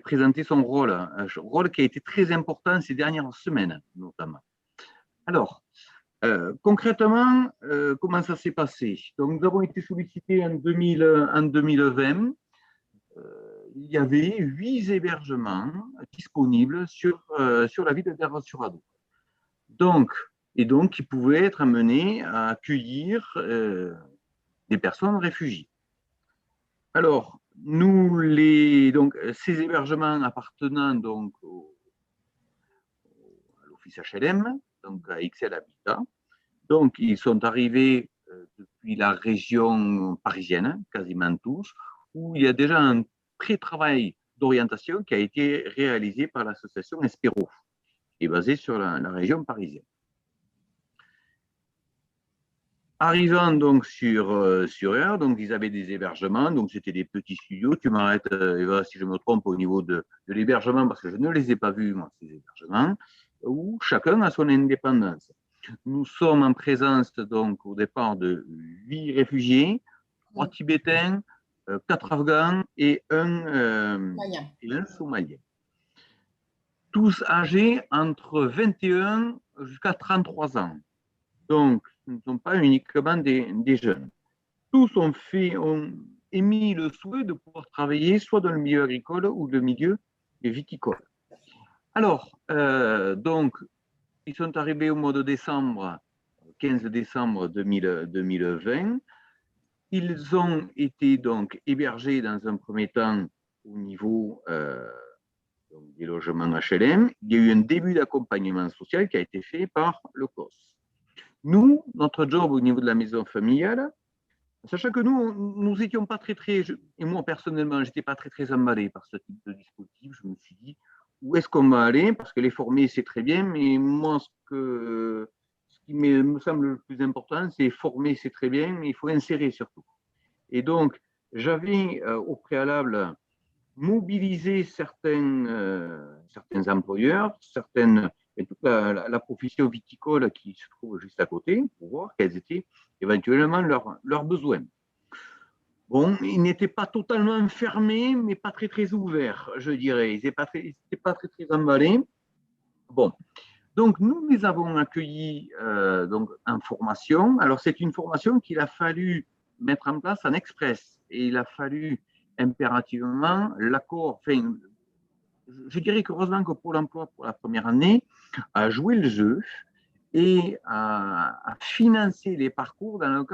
présenter son rôle, un rôle qui a été très important ces dernières semaines, notamment. Alors, concrètement, comment ça s'est passé? Donc, nous avons été sollicités en 2020. Il y avait 8 hébergements disponibles sur la ville d'Aire-sur-Adour. Donc, qui pouvaient être amenés à accueillir des personnes réfugiées. Alors, ces hébergements appartenant donc à l'office HLM, donc à XL Habitat, donc ils sont arrivés depuis la région parisienne, quasiment tous, où il y a déjà un pré-travail d'orientation qui a été réalisé par l'association Espéro, qui est basée sur la région parisienne. Arrivant donc sur Aire, donc ils avaient des hébergements, donc c'était des petits studios. Tu m'arrêtes, Eva, si je me trompe au niveau de l'hébergement, parce que je ne les ai pas vus, moi, ces hébergements, où chacun a son indépendance. Nous sommes en présence donc au départ de 8 réfugiés, 3 Tibétains, 4 Afghans et un Somalien. Tous âgés entre 21 jusqu'à 33 ans. Donc, ce ne sont pas uniquement des jeunes. Tous ont émis le souhait de pouvoir travailler soit dans le milieu agricole ou le milieu viticole. Alors, donc, ils sont arrivés au mois de décembre, 15 décembre 2020. Ils ont été donc hébergés dans un premier temps au niveau des logements HLM. Il y a eu un début d'accompagnement social qui a été fait par le COS. Nous, notre job au niveau de la maison familiale, sachant que nous n'étions pas très, et moi personnellement, je n'étais pas très emballé par ce type de dispositif. Je me suis dit, où est-ce qu'on va aller? Parce que les former, c'est très bien, mais moi, ce qui me semble le plus important, c'est former, c'est très bien, mais il faut insérer surtout. Et donc, j'avais au préalable mobilisé certains employeurs, et toute la profession viticole qui se trouve juste à côté, pour voir quels étaient éventuellement leurs besoins. Bon, ils n'étaient pas totalement fermés, mais pas très ouverts, je dirais. Ils n'étaient pas très emballés. Bon, donc nous les avons accueillis donc, en formation. Alors, c'est une formation qu'il a fallu mettre en place en express. Et il a fallu impérativement l'accord, enfin, je dirais qu'heureusement que Pôle emploi, pour la première année, a joué le jeu et a financé les parcours dans le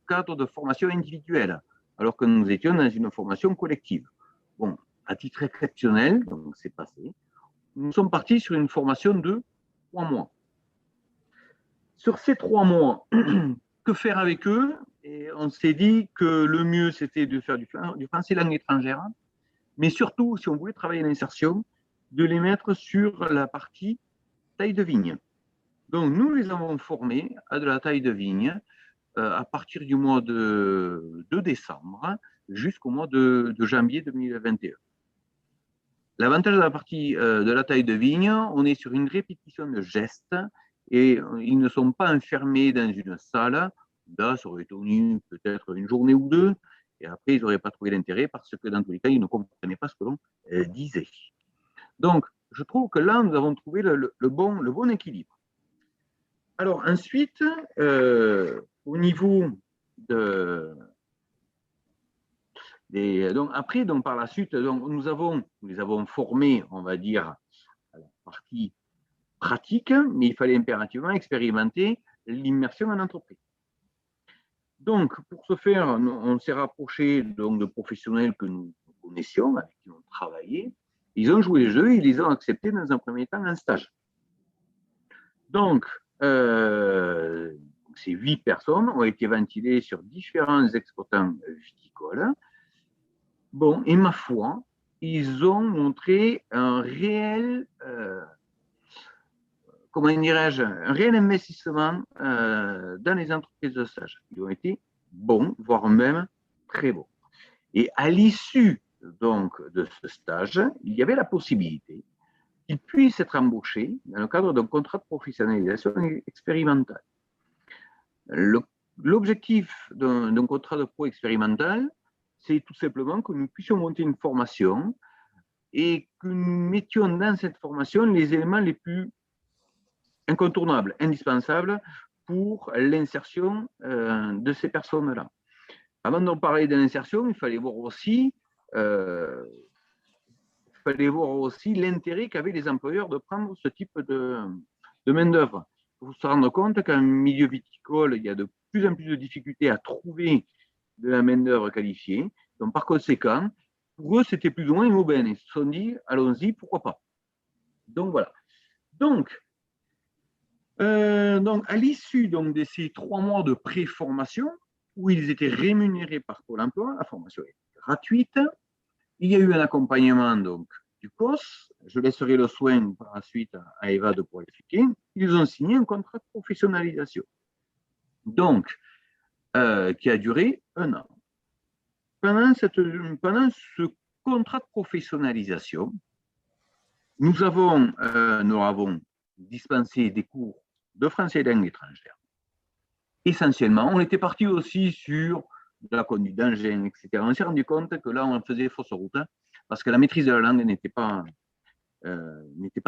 cadre de formation individuelle, alors que nous étions dans une formation collective. Bon, à titre exceptionnel, donc c'est passé, nous sommes partis sur une formation de 3 mois. Sur ces 3 mois, que faire avec eux? Et on s'est dit que le mieux, c'était de faire du français langue étrangère, mais surtout, si on voulait travailler l'insertion, de les mettre sur la partie taille de vigne. Donc, nous les avons formés à de la taille de vigne à partir du mois de décembre jusqu'au mois de janvier 2021. L'avantage de la partie de la taille de vigne, on est sur une répétition de gestes et ils ne sont pas enfermés dans une salle. Là, ça aurait tenu peut-être une journée ou deux et après, ils n'auraient pas trouvé l'intérêt parce que dans tous les cas, ils ne comprenaient pas ce que l'on disait. Donc, je trouve que là, nous avons trouvé le bon équilibre. Alors ensuite, au niveau de... donc après, donc par la suite, donc nous les avons formés, on va dire, à la partie pratique, mais il fallait impérativement expérimenter l'immersion en entreprise. Donc, pour ce faire, on s'est rapproché donc, de professionnels que nous connaissions, avec qui on travaillait. Ils ont joué le jeu, ils les ont acceptés dans un premier temps en stage. Donc, ces 8 personnes ont été ventilées sur différents exploitants viticoles. Bon, et ma foi, ils ont montré un réel, comment dirais-je, un réel investissement dans les entreprises de stage. Ils ont été bons, voire même très bons. Et à l'issue donc de ce stage, il y avait la possibilité qu'ils puissent être embauchés dans le cadre d'un contrat de professionnalisation expérimentale. L'objectif d'un contrat de pro expérimental, c'est tout simplement que nous puissions monter une formation et que nous mettions dans cette formation les éléments les plus incontournables, indispensables pour l'insertion de ces personnes-là. Avant d'en parler de l'insertion, il fallait voir aussi l'intérêt qu'avaient les employeurs de prendre ce type de main-d'œuvre. Il faut se rendre compte qu'en milieu viticole, il y a de plus en plus de difficultés à trouver de la main-d'œuvre qualifiée. Donc, par conséquent, pour eux, c'était plus ou moins une aubaine. Ils se sont dit, allons-y, pourquoi pas. Donc, voilà. Donc à l'issue de ces 3 mois de pré-formation, où ils étaient rémunérés par Pôle emploi, la formation est gratuite. Il y a eu un accompagnement donc, du COS. Je laisserai le soin par la suite à Eva de pouvoir expliquer. Ils ont signé un contrat de professionnalisation, donc, qui a duré 1 an. Pendant ce contrat de professionnalisation, nous avons dispensé des cours de français et langue étrangère. Essentiellement, on était parti aussi sur de la conduite d'engin, etc. On s'est rendu compte que là, on faisait fausse route, hein, parce que la maîtrise de la langue n'était pas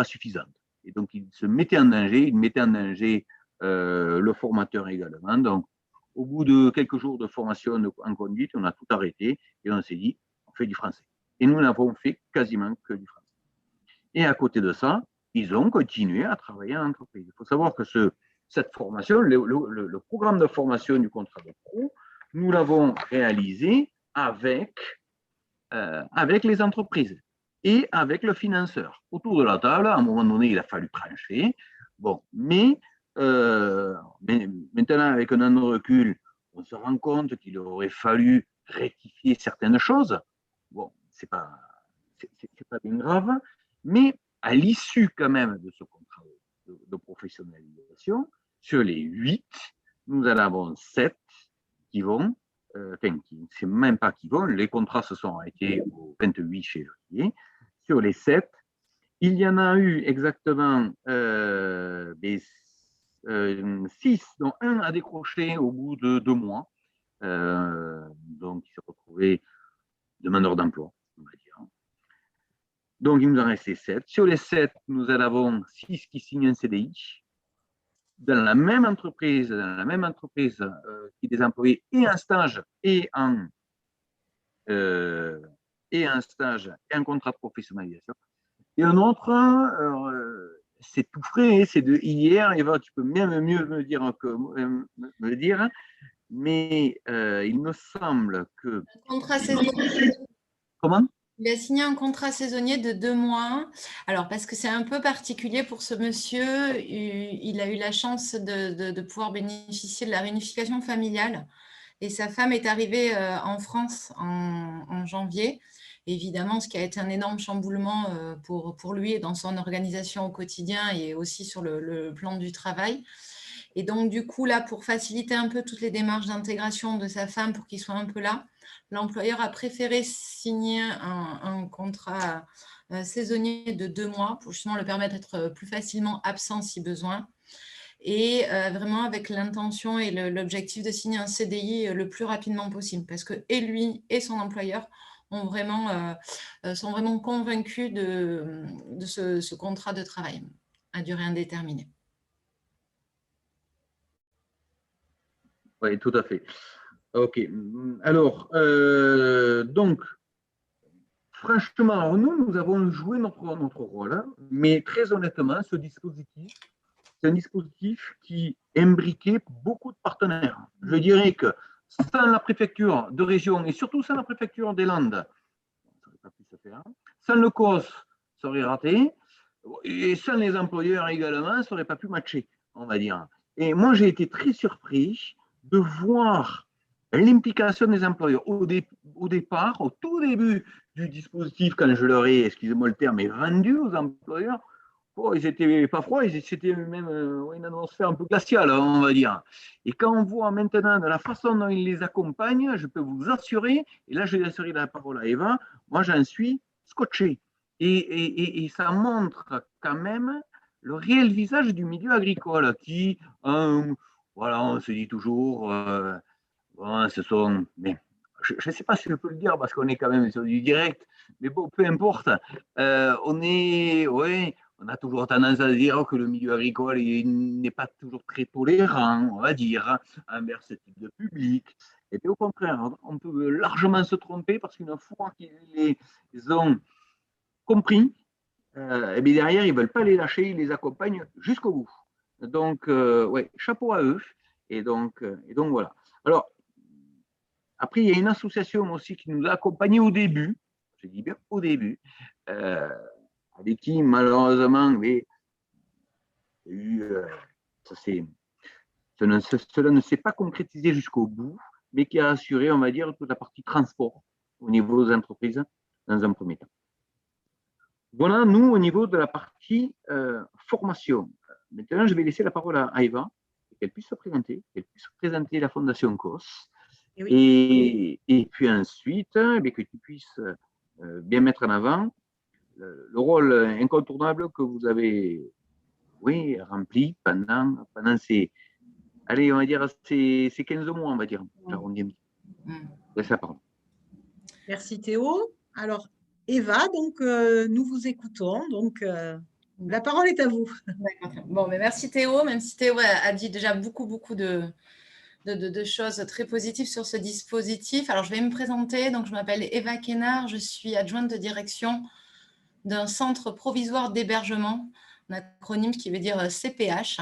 suffisante. Et donc, il se mettait en danger, le formateur également. Donc, au bout de quelques jours de formation en conduite, on a tout arrêté et on s'est dit, on fait du français. Et nous n'avons fait quasiment que du français. Et à côté de ça, ils ont continué à travailler en entreprise. Il faut savoir que cette formation, le programme de formation du contrat de pro, nous l'avons réalisé avec les entreprises et avec le financeur. Autour de la table, à un moment donné, il a fallu trancher. Bon, mais maintenant, avec un an de recul, on se rend compte qu'il aurait fallu rectifier certaines choses. Bon, c'est pas bien grave, mais à l'issue quand même de ce contrat de professionnalisation, sur les 8, nous en avons 7 qui vont, c'est même pas qui vont, les contrats se sont arrêtés au 28 février. Sur les 7, il y en a eu exactement 6, dont un a décroché au bout de 2 mois. Donc, il s'est retrouvé demandeur d'emploi, on va dire. Donc, il nous en restait 7. Sur les 7, nous en avons 6 qui signent un CDI dans la même entreprise qui des employés et en stage et en stage et en contrat de professionnalisation. Et un autre, c'est tout frais, c'est de hier. Eva, tu peux même mieux me dire, mais il me semble que. Contrat saisonnier. Comment ? Il a signé un contrat saisonnier de 2 mois. Alors, parce que c'est un peu particulier pour ce monsieur, il a eu la chance de pouvoir bénéficier de la réunification familiale. Et sa femme est arrivée en France en janvier. Évidemment, ce qui a été un énorme chamboulement pour lui et dans son organisation au quotidien et aussi sur le plan du travail. Et donc, du coup, là, pour faciliter un peu toutes les démarches d'intégration de sa femme pour qu'il soit un peu là, l'employeur a préféré signer un contrat saisonnier de 2 mois pour justement le permettre d'être plus facilement absent si besoin. Et vraiment avec l'intention et l'objectif de signer un CDI le plus rapidement possible. Parce que et lui et son employeur sont vraiment convaincus de ce contrat de travail à durée indéterminée. Oui, tout à fait. OK. Alors, donc, franchement, alors nous avons joué notre rôle, hein, mais très honnêtement, ce dispositif, c'est un dispositif qui imbriquait beaucoup de partenaires. Je dirais que sans la préfecture de région et surtout sans la préfecture des Landes, ça n'aurait pas pu se faire. Sans le COS, ça aurait raté. Et sans les employeurs également, ça n'aurait pas pu matcher, on va dire. Et moi, j'ai été très surpris de voir l'implication des employeurs au départ, au tout début du dispositif, quand je leur ai, excusez-moi le terme, mais vendu aux employeurs. Oh, ils n'étaient pas froids, c'était même une atmosphère un peu glaciale, on va dire. Et quand on voit maintenant de la façon dont ils les accompagnent, je peux vous assurer, et là je vais assurer la parole à Eva, moi j'en suis scotché. Et ça montre quand même le réel visage du milieu agricole qui, voilà, on se dit toujours, bon, ce sont, mais je ne sais pas si je peux le dire parce qu'on est quand même sur du direct, mais bon, peu importe. On a toujours tendance à dire que le milieu agricole n'est pas toujours très tolérant, on va dire, envers ce type de public. Et bien, au contraire, on peut largement se tromper parce qu'une fois qu'ils les ont compris, et bien derrière, ils ne veulent pas les lâcher, ils les accompagnent jusqu'au bout. Donc, ouais, chapeau à eux. Et donc voilà. Alors, après, il y a une association aussi qui nous a accompagnés au début, je dis bien au début, avec qui, malheureusement, cela ne s'est pas concrétisé jusqu'au bout, mais qui a assuré, on va dire, toute la partie transport au niveau des entreprises dans un premier temps. Voilà, nous, au niveau de la partie formation. Maintenant, je vais laisser la parole à Eva, qu'elle puisse se présenter, la Fondation COS. Et puis ensuite, que tu puisses bien mettre en avant le rôle incontournable que vous avez rempli pendant ces, allez, on va dire, ces 15 mois, on va dire. J'arrondis un petit. Laisse la parole. Merci Théo. Alors, Eva, donc nous vous écoutons. Donc, la parole est à vous. Bon, mais merci Théo, même si Théo a dit déjà beaucoup de choses très positives sur ce dispositif. Alors, je vais me présenter. Donc, je m'appelle Eva Kénard. Je suis adjointe de direction d'un centre provisoire d'hébergement, un acronyme qui veut dire CPH,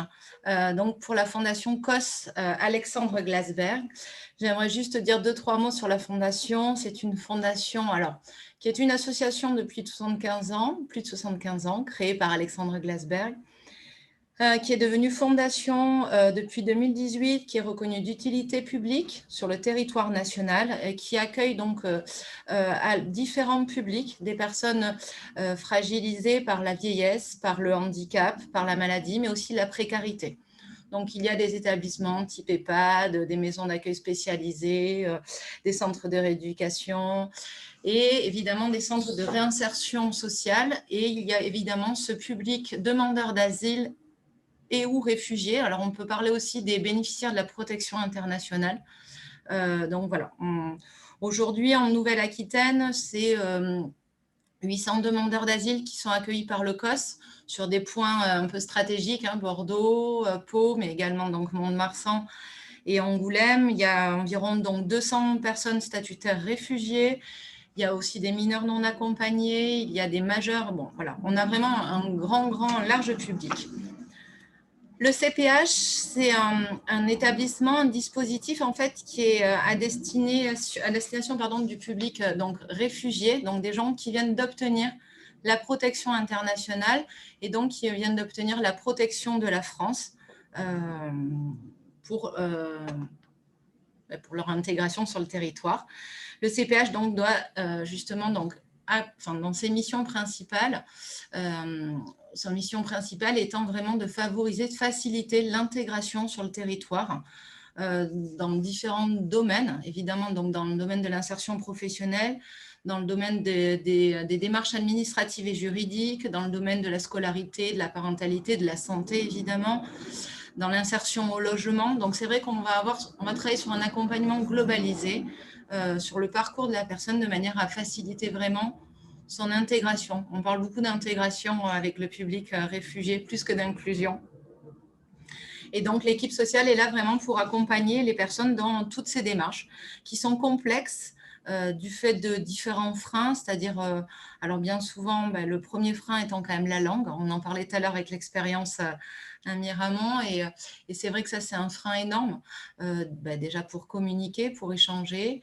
donc pour la fondation COS Alexandre Glasberg. J'aimerais juste dire 2-3 mots sur la fondation. C'est une fondation qui est une association depuis 75 ans, plus de 75 ans, créée par Alexandre Glasberg, qui est devenue fondation depuis 2018, qui est reconnue d'utilité publique sur le territoire national, et qui accueille donc à différents publics, des personnes fragilisées par la vieillesse, par le handicap, par la maladie, mais aussi la précarité. Donc, il y a des établissements type EHPAD, des maisons d'accueil spécialisées, des centres de rééducation et évidemment des centres de réinsertion sociale. Et il y a évidemment ce public demandeur d'asile et ou réfugiés. Alors, on peut parler aussi des bénéficiaires de la protection internationale. Donc, voilà. Aujourd'hui, en Nouvelle-Aquitaine, c'est 800 demandeurs d'asile qui sont accueillis par le COS sur des points un peu stratégiques, Bordeaux, Pau, mais également donc Mont-de-Marsan et Angoulême. Il y a environ donc 200 personnes statutaires réfugiées. Il y a aussi des mineurs non accompagnés. Il y a des majeurs. Bon, voilà. On a vraiment un large public. Le CPH, c'est un établissement, un dispositif en fait qui est à destination du public donc réfugié, donc des gens qui viennent d'obtenir la protection internationale et donc qui viennent d'obtenir la protection de la France pour leur intégration sur le territoire. Le CPH donc doit justement donc dans ses missions principales, sa mission principale étant vraiment de favoriser, de faciliter l'intégration sur le territoire dans différents domaines, évidemment donc dans le domaine de l'insertion professionnelle, dans le domaine des démarches administratives et juridiques, dans le domaine de la scolarité, de la parentalité, de la santé évidemment, dans l'insertion au logement. Donc c'est vrai qu'on va travailler sur un accompagnement globalisé sur le parcours de la personne de manière à faciliter vraiment son intégration. On parle beaucoup d'intégration avec le public réfugié plus que d'inclusion. Et donc, l'équipe sociale est là vraiment pour accompagner les personnes dans toutes ces démarches qui sont complexes du fait de différents freins, c'est-à-dire, alors bien souvent, le premier frein étant quand même la langue. On en parlait tout à l'heure avec l'expérience Miramont et c'est vrai que ça, c'est un frein énorme, déjà pour communiquer, pour échanger,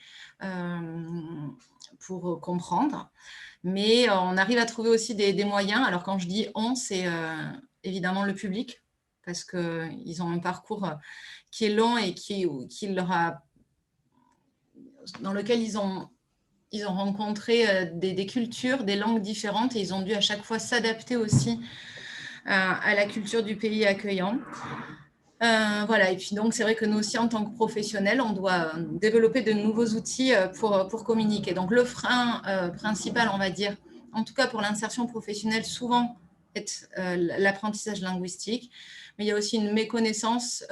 pour comprendre. Mais on arrive à trouver aussi des moyens. Alors, quand je dis « on », c'est évidemment le public, parce qu'ils ont un parcours qui est long et dans lequel ils ont rencontré des cultures, des langues différentes et ils ont dû à chaque fois s'adapter aussi à la culture du pays accueillant. Voilà, et puis donc c'est vrai que nous aussi en tant que professionnels, on doit développer de nouveaux outils pour communiquer. Donc le frein principal, on va dire, en tout cas pour l'insertion professionnelle, souvent est l'apprentissage linguistique, mais il y a aussi une méconnaissance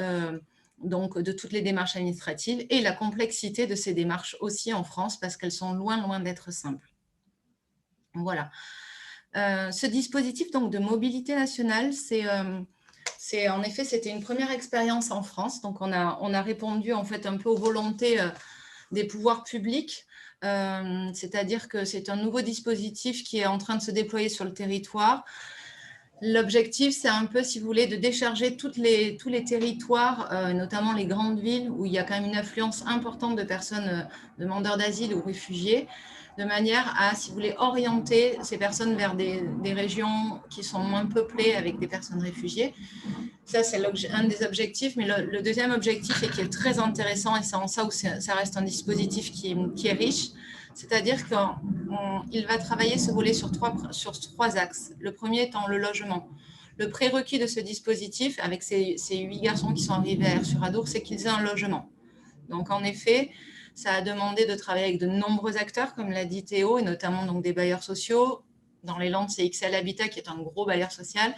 donc de toutes les démarches administratives et la complexité de ces démarches aussi en France parce qu'elles sont loin d'être simples. Voilà. Ce dispositif donc de mobilité nationale, en effet, c'était une première expérience en France. Donc, on a répondu en fait un peu aux volontés des pouvoirs publics. C'est-à-dire que c'est un nouveau dispositif qui est en train de se déployer sur le territoire. L'objectif, c'est un peu, si vous voulez, de décharger tous les territoires, notamment les grandes villes, où il y a quand même une affluence importante de personnes demandeurs d'asile ou réfugiés, de manière à, si vous voulez, orienter ces personnes vers des régions qui sont moins peuplées avec des personnes réfugiées. Ça, c'est un des objectifs. Mais le deuxième objectif, et qui est très intéressant, et c'est en ça où ça reste un dispositif qui est riche, c'est-à-dire qu'il va travailler ce volet sur trois axes. Le premier étant le logement. Le prérequis de ce dispositif, avec ces 8 garçons qui sont arrivés à Aire-sur-Adour, c'est qu'ils aient un logement. Donc, en effet, ça a demandé de travailler avec de nombreux acteurs, comme l'a dit Théo, et notamment donc, des bailleurs sociaux. Dans les Landes, c'est XL Habitat qui est un gros bailleur social.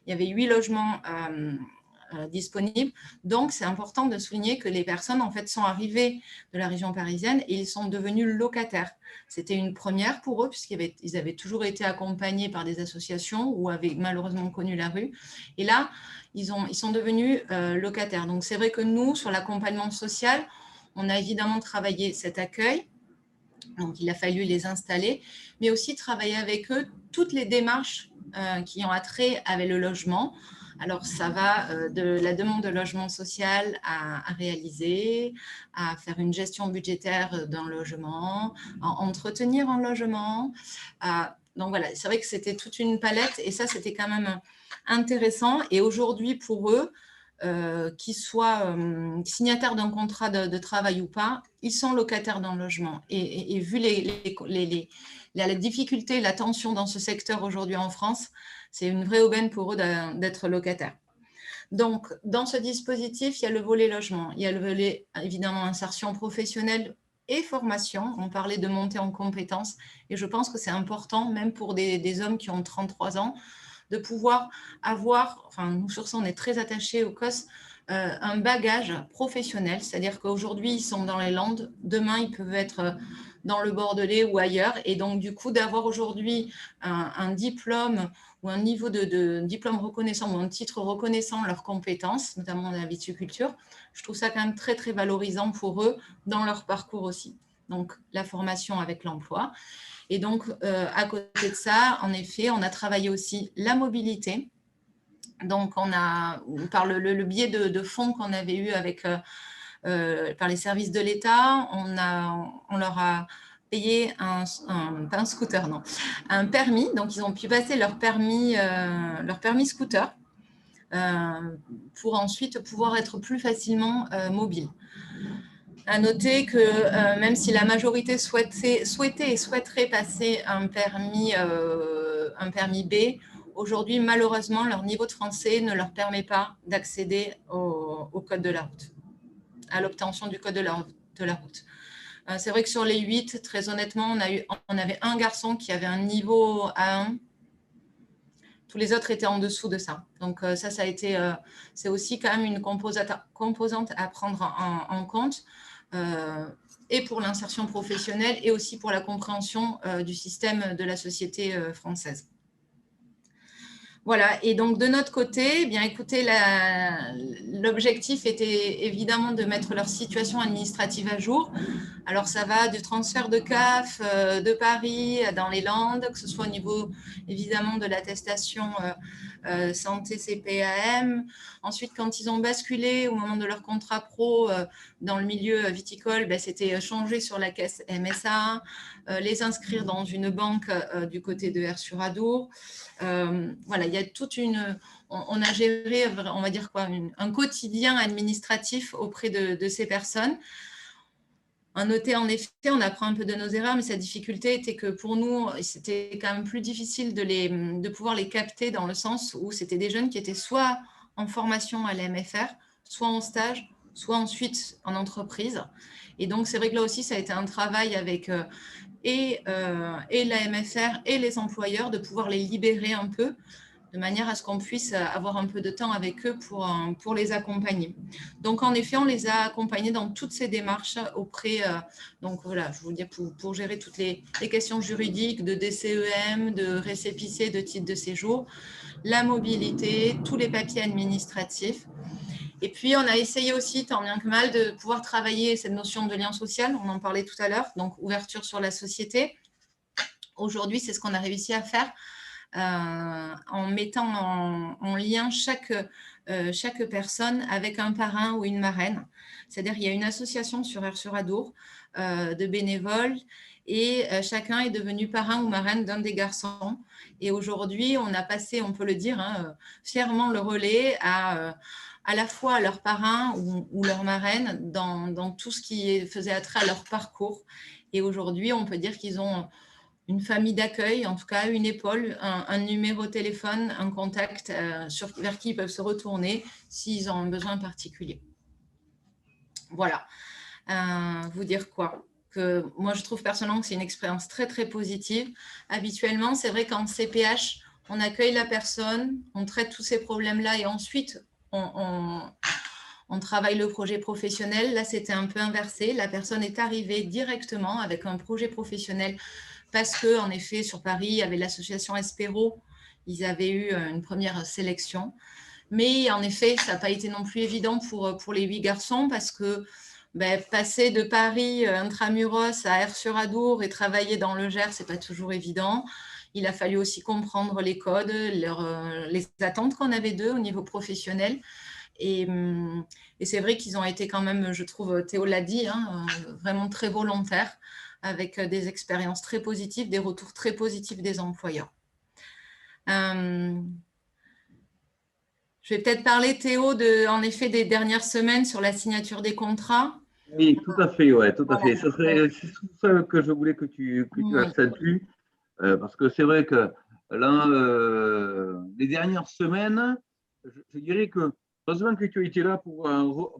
Il y avait 8 logements disponibles. Donc, c'est important de souligner que les personnes, en fait, sont arrivées de la région parisienne et ils sont devenus locataires. C'était une première pour eux, puisqu'ils avaient toujours été accompagnés par des associations ou avaient malheureusement connu la rue. Et là, ils sont devenus locataires. Donc, c'est vrai que nous, sur l'accompagnement social, on a évidemment travaillé cet accueil. Donc, il a fallu les installer, mais aussi travailler avec eux toutes les démarches qui ont attrait avec le logement. Alors, ça va de la demande de logement social à réaliser, à faire une gestion budgétaire d'un logement, à entretenir un logement. Donc, voilà, c'est vrai que c'était toute une palette et ça, c'était quand même intéressant. Et aujourd'hui, pour eux, qu'ils soient signataires d'un contrat de travail ou pas, ils sont locataires d'un logement. Et vu la difficulté, la tension dans ce secteur aujourd'hui en France, c'est une vraie aubaine pour eux d'être locataires. Donc, dans ce dispositif, il y a le volet logement, il y a le volet, évidemment, insertion professionnelle et formation. On parlait de montée en compétences et je pense que c'est important, même pour des hommes qui ont 33 ans, de pouvoir avoir, enfin, nous sur ça, on est très attachés au COS, un bagage professionnel, c'est-à-dire qu'aujourd'hui, ils sont dans les Landes, demain, ils peuvent être dans le Bordelais ou ailleurs, et donc, du coup, d'avoir aujourd'hui un diplôme ou un niveau de diplôme reconnaissant ou un titre reconnaissant leurs compétences, notamment dans la viticulture, je trouve ça quand même très, très valorisant pour eux dans leur parcours aussi. Donc, la formation avec l'emploi. Et donc, à côté de ça, en effet, on a travaillé aussi la mobilité. Donc, par le biais de fonds qu'on avait eu par les services de l'État, on leur a payé pas un scooter, non, un permis. Donc, ils ont pu passer leur permis scooter pour ensuite pouvoir être plus facilement mobiles. À noter que même si la majorité souhaitait et souhaiterait passer un permis B, aujourd'hui, malheureusement, leur niveau de français ne leur permet pas d'accéder au code de la route, à l'obtention du code de la route. C'est vrai que sur les 8, très honnêtement, on avait un garçon qui avait un niveau A1. Tous les autres étaient en dessous de ça. Donc ça a été, c'est aussi quand même une composante à prendre en compte, et pour l'insertion professionnelle et aussi pour la compréhension du système de la société française. Voilà, et donc de notre côté, eh bien, écoutez, l'objectif était évidemment de mettre leur situation administrative à jour. Alors ça va du transfert de CAF de Paris dans les Landes, que ce soit au niveau évidemment de l'attestation santé CPAM. Ensuite, quand ils ont basculé au moment de leur contrat pro dans le milieu viticole, ben, c'était changer sur la caisse MSA, les inscrire dans une banque du côté de Aire-sur-Adour. Voilà, il y a toute une... On a géré, on va dire quoi, un quotidien administratif auprès de ces personnes. À noter, en effet, on apprend un peu de nos erreurs, mais sa difficulté était que pour nous, c'était quand même plus difficile de pouvoir les capter dans le sens où c'était des jeunes qui étaient soit en formation à l'AMFR, soit en stage, soit ensuite en entreprise. Et donc, c'est vrai que là aussi, ça a été un travail avec et l'AMFR et les employeurs de pouvoir les libérer un peu, de manière à ce qu'on puisse avoir un peu de temps avec eux pour les accompagner. Donc, en effet, on les a accompagnés dans toutes ces démarches auprès, donc voilà, je vous dis, pour gérer toutes les questions juridiques de DCEM, de récépissé, de titre de séjour, la mobilité, tous les papiers administratifs. Et puis, on a essayé aussi, tant bien que mal, de pouvoir travailler cette notion de lien social, on en parlait tout à l'heure, donc ouverture sur la société. Aujourd'hui, c'est ce qu'on a réussi à faire, en mettant en lien chaque personne avec un parrain ou une marraine. C'est-à-dire qu'il y a une association sur Aire-sur-Adour de bénévoles et chacun est devenu parrain ou marraine d'un des garçons. Et aujourd'hui, on a passé, on peut le dire, fièrement le relais à la fois leur parrain ou leur marraine dans tout ce qui faisait attrait à leur parcours. Et aujourd'hui, on peut dire qu'ils ont une famille d'accueil, en tout cas une épaule, un numéro de téléphone, un contact vers qui ils peuvent se retourner s'ils ont un besoin particulier. Voilà. Vous dire quoi? Que moi, je trouve personnellement que c'est une expérience très, très positive. Habituellement, c'est vrai qu'en CPH, on accueille la personne, on traite tous ces problèmes-là et ensuite, on travaille le projet professionnel. Là, c'était un peu inversé. La personne est arrivée directement avec un projet professionnel parce qu'en effet, sur Paris, il y avait l'association Espéro. Ils avaient eu une première sélection. Mais en effet, ça n'a pas été non plus évident pour les 8 garçons parce que passer de Paris intramuros à Aire-sur-Adour et travailler dans le Gers, ce n'est pas toujours évident. Il a fallu aussi comprendre les codes, les attentes qu'on avait d'eux au niveau professionnel. Et c'est vrai qu'ils ont été quand même, je trouve, Théo l'a dit, vraiment très volontaires, avec des expériences très positives, des retours très positifs des employeurs. Je vais peut-être parler, Théo, en effet, des dernières semaines sur la signature des contrats. Oui, tout à fait, ouais, tout à fait. C'est ça que je voulais que tu accentues, parce que c'est vrai que là, les dernières semaines, je dirais que heureusement que tu étais là pour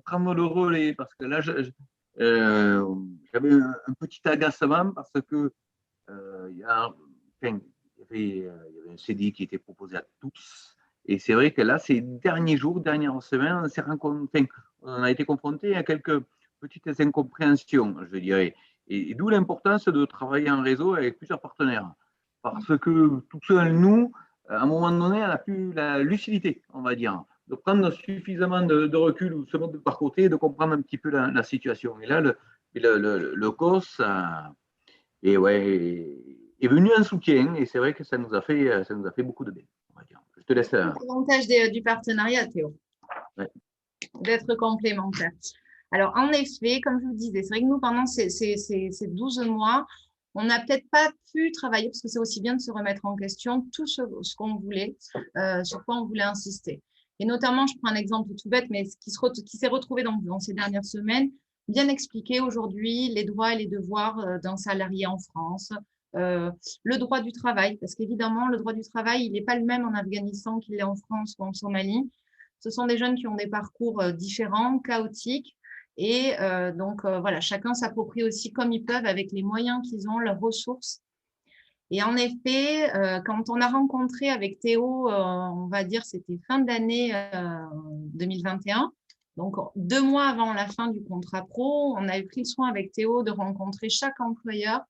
prendre le relais, parce que là, j'avais un petit agacement parce que il y avait un CDI qui était proposé à tous. Et c'est vrai que là, ces derniers jours, dernières semaines, on a été confronté à quelques petites incompréhensions, je dirais. Et d'où l'importance de travailler en réseau avec plusieurs partenaires. Parce que tout seul, nous, à un moment donné, on n'a plus la lucidité, on va dire, de prendre suffisamment de recul ou se mettre par côté et de comprendre un petit peu la situation. Et là, le COS est venu en soutien et c'est vrai que ça nous a fait beaucoup de bien. On va dire. Je te laisse. L'avantage du partenariat, Théo, d'être complémentaire. Alors, en effet, comme je vous disais, c'est vrai que nous, pendant ces 12 mois, on n'a peut-être pas pu travailler, parce que c'est aussi bien de se remettre en question tout ce qu'on voulait, sur quoi on voulait insister. Et notamment, je prends un exemple tout bête, mais qui s'est retrouvé dans ces dernières semaines, bien expliquer aujourd'hui les droits et les devoirs d'un salarié en France, le droit du travail, parce qu'évidemment, le droit du travail, il n'est pas le même en Afghanistan qu'il est en France ou en Somalie. Ce sont des jeunes qui ont des parcours différents, chaotiques, et donc voilà, chacun s'approprie aussi comme ils peuvent avec les moyens qu'ils ont, leurs ressources. Et en effet, quand on a rencontré avec Théo, on va dire c'était fin d'année 2021, donc 2 mois avant la fin du contrat pro, on a eu pris le soin avec Théo de rencontrer chaque employeur,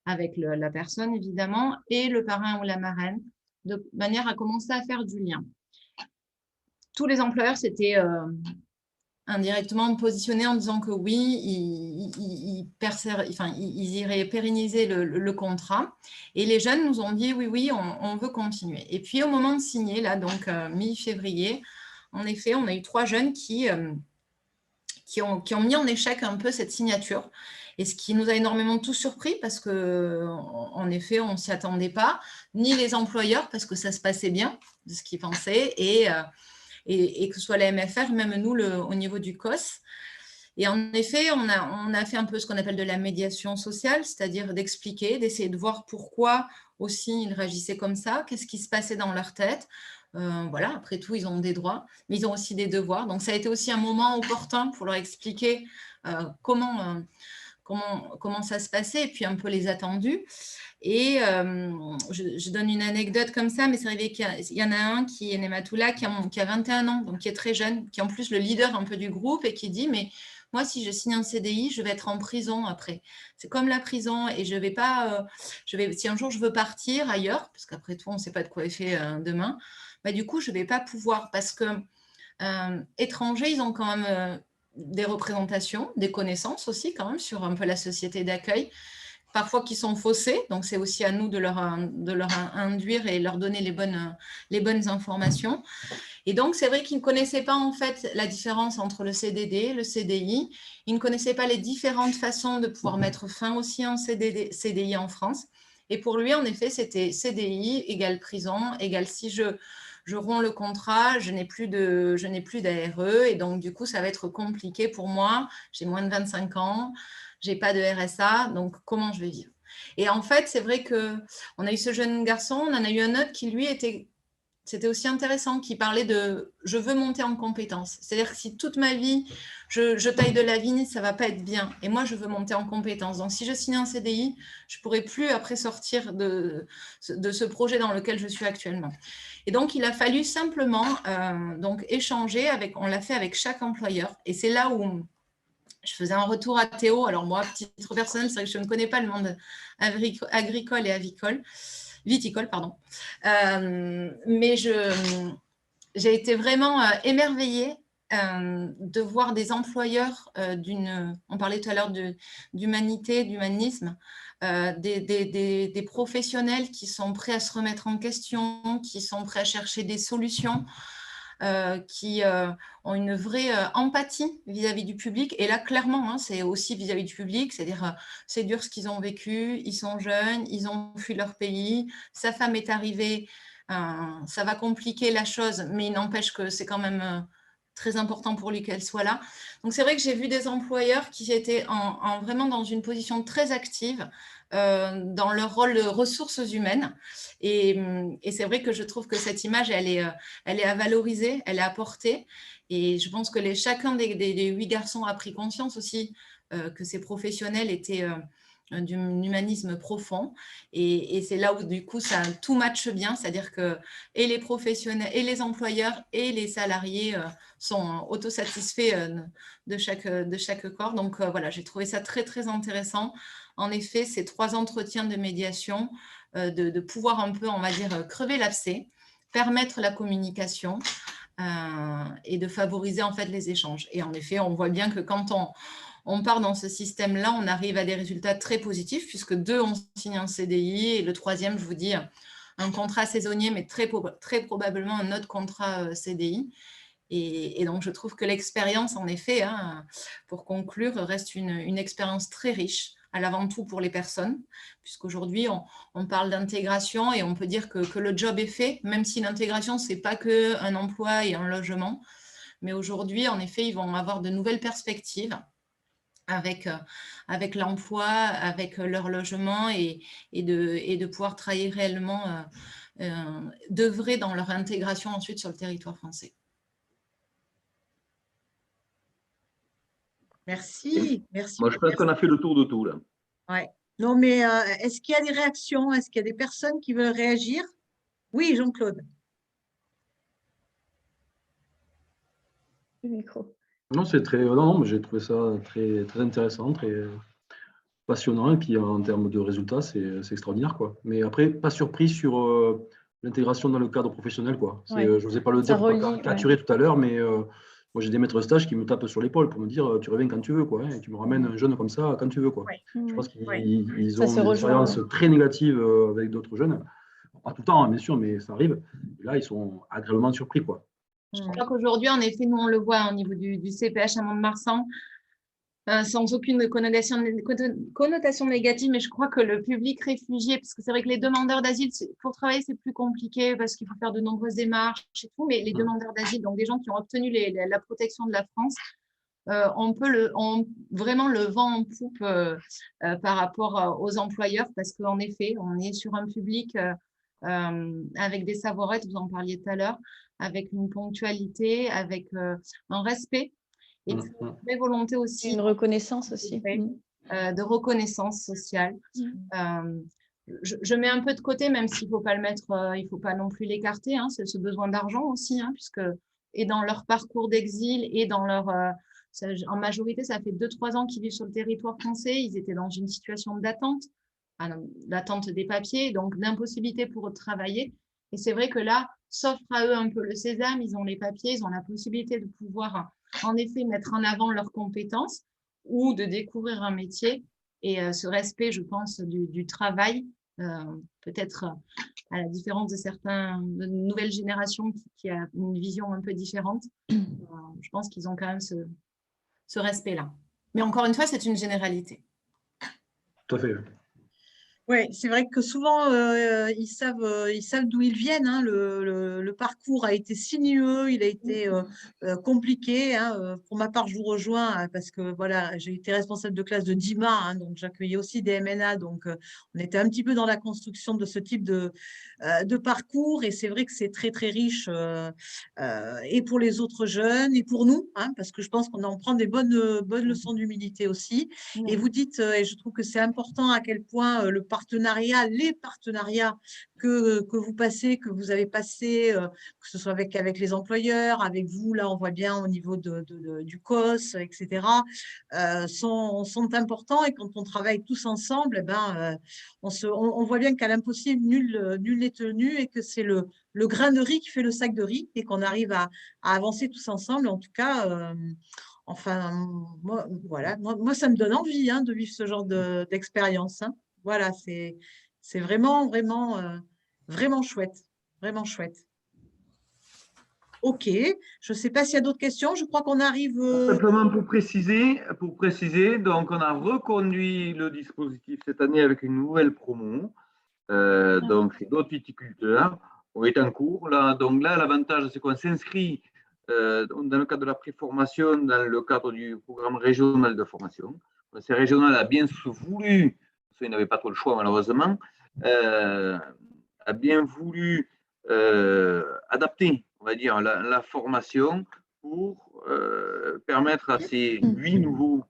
avec la personne évidemment, et le parrain ou la marraine, de manière à commencer à faire du lien. Tous les employeurs s'étaient indirectement positionnés en disant que oui, ils iraient pérenniser le contrat. Et les jeunes nous ont dit oui, on veut continuer. Et puis au moment de signer, là, donc mi-février, en effet, on a eu 3 jeunes qui ont mis en échec un peu cette signature. Et ce qui nous a énormément tous surpris parce qu'en effet, on ne s'y attendait pas, ni les employeurs parce que ça se passait bien de ce qu'ils pensaient, et que ce soit la MFR, même nous, au niveau du COS. Et en effet, on a fait un peu ce qu'on appelle de la médiation sociale, c'est-à-dire d'expliquer, d'essayer de voir pourquoi aussi ils réagissaient comme ça, qu'est-ce qui se passait dans leur tête. Voilà, après tout, ils ont des droits, mais ils ont aussi des devoirs. Donc, ça a été aussi un moment opportun pour leur expliquer comment ça se passait et puis un peu les attendus. Et je donne une anecdote comme ça, mais c'est arrivé qu'il y en a un qui est Nematoula, qui a 21 ans, donc qui est très jeune, qui est en plus le leader un peu du groupe et qui dit « mais moi, si je signe un CDI, je vais être en prison après. C'est comme la prison et je vais pas… si un jour je veux partir ailleurs, parce qu'après tout, on ne sait pas de quoi est fait demain, bah, du coup, je ne vais pas pouvoir parce que étrangers, ils ont quand même… des représentations, des connaissances aussi quand même sur un peu la société d'accueil, parfois qui sont faussées, donc c'est aussi à nous de leur induire et leur donner les bonnes informations. Et donc, c'est vrai qu'ils ne connaissaient pas en fait la différence entre le CDD, le CDI, ils ne connaissaient pas les différentes façons de pouvoir mettre fin aussi en CDI en France. Et pour lui, en effet, c'était CDI égale prison, égale si je romps le contrat, je n'ai plus d'ARE et donc du coup, ça va être compliqué pour moi. J'ai moins de 25 ans, je n'ai pas de RSA, donc comment je vais vivre? Et en fait, c'est vrai qu'on a eu ce jeune garçon, on en a eu un autre qui, lui, c'était aussi intéressant, qui parlait de « je veux monter en compétences ». C'est-à-dire que si toute ma vie, je taille de la vigne, ça ne va pas être bien. Et moi, je veux monter en compétences. Donc, si je signe un CDI, je ne pourrai plus après sortir de ce projet dans lequel je suis actuellement. Et donc, il a fallu simplement donc, échanger, on l'a fait avec chaque employeur. Et c'est là où je faisais un retour à Théo. Alors moi, titre personnel, c'est vrai que je ne connais pas le monde agricole et viticole, pardon. Mais j'ai été vraiment émerveillée de voir des employeurs on parlait tout à l'heure d'humanité, d'humanisme, des professionnels qui sont prêts à se remettre en question, qui sont prêts à chercher des solutions, qui ont une vraie empathie vis-à-vis du public. Et là, clairement, hein, c'est aussi vis-à-vis du public, c'est-à-dire c'est dur ce qu'ils ont vécu, ils sont jeunes, ils ont fui leur pays, sa femme est arrivée, ça va compliquer la chose, mais il n'empêche que c'est quand même très important pour lui qu'elle soit là. Donc, c'est vrai que j'ai vu des employeurs qui étaient vraiment dans une position très active dans leur rôle de ressources humaines. Et c'est vrai que je trouve que cette image, elle est à valoriser, elle est à porter. Et je pense que chacun des 8 garçons a pris conscience aussi que ces professionnels étaient d'un humanisme profond. Et c'est là où, du coup, tout matche bien. C'est-à-dire que et les professionnels, et les employeurs, et les salariés sont autosatisfaits de chaque corps. Donc, voilà, j'ai trouvé ça très, très intéressant. En effet, ces 3 entretiens de médiation, de pouvoir un peu, on va dire, crever l'abcès, permettre la communication et de favoriser en fait les échanges. Et en effet, on voit bien que quand on part dans ce système-là, on arrive à des résultats très positifs puisque 2 ont signé un CDI et le 3e, je vous dis, un contrat saisonnier, mais très probablement un autre contrat CDI. Et donc, je trouve que l'expérience, en effet, hein, pour conclure, reste une expérience très riche, à l'avant-tout pour les personnes, puisqu'aujourd'hui, on parle d'intégration et on peut dire que le job est fait, même si l'intégration, ce n'est pas qu'un emploi et un logement. Mais aujourd'hui, en effet, ils vont avoir de nouvelles perspectives avec l'emploi, avec leur logement et de pouvoir travailler réellement, d'œuvrer dans leur intégration ensuite sur le territoire français. Merci, merci. Moi, je pense qu'on a fait le tour de tout, là. Ouais. Non, mais est-ce qu'il y a des réactions? Est-ce qu'il y a des personnes qui veulent réagir? Oui, Jean-Claude. Le micro. Non, c'est très. Non, mais j'ai trouvé ça très, très intéressant, très passionnant. Et puis en termes de résultats, c'est extraordinaire, quoi. Mais après, pas surpris sur l'intégration dans le cadre professionnel, quoi. Ouais. Je n'osais pas le Ça dire, pour pas relie, caricaturer tout à l'heure, mais moi j'ai des maîtres de stage qui me tapent sur l'épaule pour me dire tu reviens quand tu veux, quoi, hein, et tu me ramènes un jeune comme ça quand tu veux, quoi. Ouais. Je pense qu'ils Ouais. Ça ont se une rejoint, expérience très négative avec d'autres jeunes. Pas tout le temps, hein, bien sûr, mais ça arrive. Et là, ils sont agréablement surpris, quoi. Je crois qu'aujourd'hui, en effet, nous, on le voit au niveau du CPH à Mont-de-Marsan, sans aucune connotation négative, mais je crois que le public réfugié, parce que c'est vrai que les demandeurs d'asile, pour travailler, c'est plus compliqué parce qu'il faut faire de nombreuses démarches et tout, mais les demandeurs d'asile, donc des gens qui ont obtenu la protection de la France, on peut vraiment le vent en poupe par rapport aux employeurs, parce qu'en effet, on est sur un public avec des savoir-être, vous en parliez tout à l'heure, avec une ponctualité, avec un respect et puis une vraie volonté aussi. Une reconnaissance aussi. De reconnaissance sociale. Je mets un peu de côté, même s'il ne faut pas le mettre, il ne faut pas non plus l'écarter, hein, c'est ce besoin d'argent aussi, hein, puisque et dans leur parcours d'exil et dans leur… en majorité, ça fait 2-3 ans qu'ils vivent sur le territoire français, ils étaient dans une situation d'attente, l'attente des papiers, donc d'impossibilité pour eux de travailler. Et c'est vrai que là, s'offre à eux un peu le sésame, ils ont les papiers, ils ont la possibilité de pouvoir en effet mettre en avant leurs compétences ou de découvrir un métier. Et ce respect, je pense, du travail, peut-être à la différence de de nouvelles générations qui a une vision un peu différente, je pense qu'ils ont quand même ce respect-là. Mais encore une fois, c'est une généralité. Tout à fait. Oui, c'est vrai que souvent, ils savent d'où ils viennent, hein. Le parcours a été sinueux, il a été compliqué, hein. Pour ma part, je vous rejoins parce que voilà, j'ai été responsable de classe de DIMA, hein, donc j'accueillais aussi des MNA, donc on était un petit peu dans la construction de ce type de parcours, et c'est vrai que c'est très, très riche et pour les autres jeunes et pour nous, hein, parce que je pense qu'on en prend des bonnes leçons d'humilité aussi. Et vous dites, et je trouve que c'est important à quel point les partenariats que vous passez, que vous avez passé, que ce soit avec les employeurs, avec vous, là on voit bien au niveau du COS, etc., sont importants. Et quand on travaille tous ensemble, eh ben, on voit bien qu'à l'impossible, nul n'est tenu, et que c'est le grain de riz qui fait le sac de riz, et qu'on arrive à avancer tous ensemble. En tout cas, enfin, moi, voilà, moi, ça me donne envie, hein, de vivre ce genre d'expérience, hein. Voilà, c'est vraiment, vraiment, vraiment chouette. Vraiment chouette. OK. Je ne sais pas s'il y a d'autres questions. Je crois qu'on arrive… Simplement pour préciser, donc on a reconduit le dispositif cette année avec une nouvelle promo. Donc, c'est d'autres viticulteurs. On est en cours. Là, donc là, l'avantage, c'est qu'on s'inscrit dans le cadre de la préformation, dans le cadre du programme régional de formation. Ce régional a bien voulu, parce qu'il n'avait pas trop le choix malheureusement, a bien voulu adapter, on va dire, la formation pour permettre à ces 8 nouveaux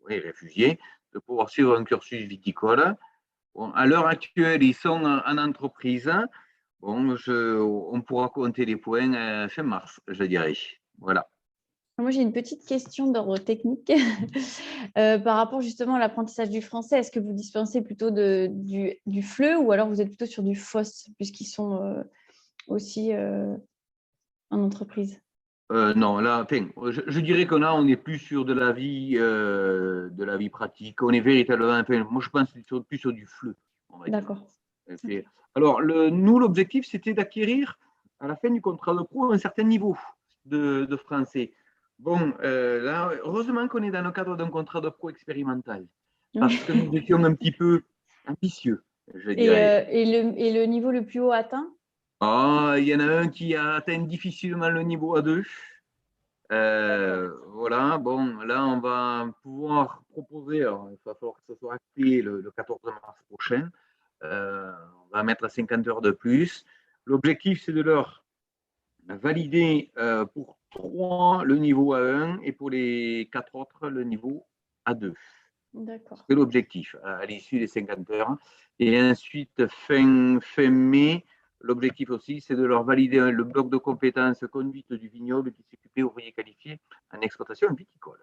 réfugiés de pouvoir suivre un cursus viticole. Bon, à l'heure actuelle, ils sont en entreprise. Bon, on pourra compter les points fin mars, je dirais. Voilà. Moi, j'ai une petite question d'ordre technique par rapport justement à l'apprentissage du français. Est-ce que vous dispensez plutôt du FLE ou alors vous êtes plutôt sur du FOS, puisqu'ils sont aussi en entreprise? Non, là, je dirais on est plus sur de la vie pratique. On est véritablement, moi je pense plus sur du FLE. D'accord. Alors, nous, l'objectif, c'était d'acquérir à la fin du contrat de pro un certain niveau de français. Bon, là, heureusement qu'on est dans le cadre d'un contrat de pro expérimental, parce que nous étions un petit peu ambitieux, je dirais. Et le niveau le plus haut atteint? Il y en a un qui a atteint difficilement le niveau A2. Voilà, bon, là, on va pouvoir proposer, alors, il va falloir que ça soit acté le 14 mars prochain. On va mettre à 50 heures de plus. L'objectif, c'est de leur valider pour 3 le niveau A1 et pour les 4 autres le niveau A2. D'accord. C'est l'objectif à l'issue des 50 heures. Et ensuite, fin mai, l'objectif aussi, c'est de leur valider le bloc de compétences conduite du vignoble qui s'occupait ouvriers qualifiés en exploitation viticole.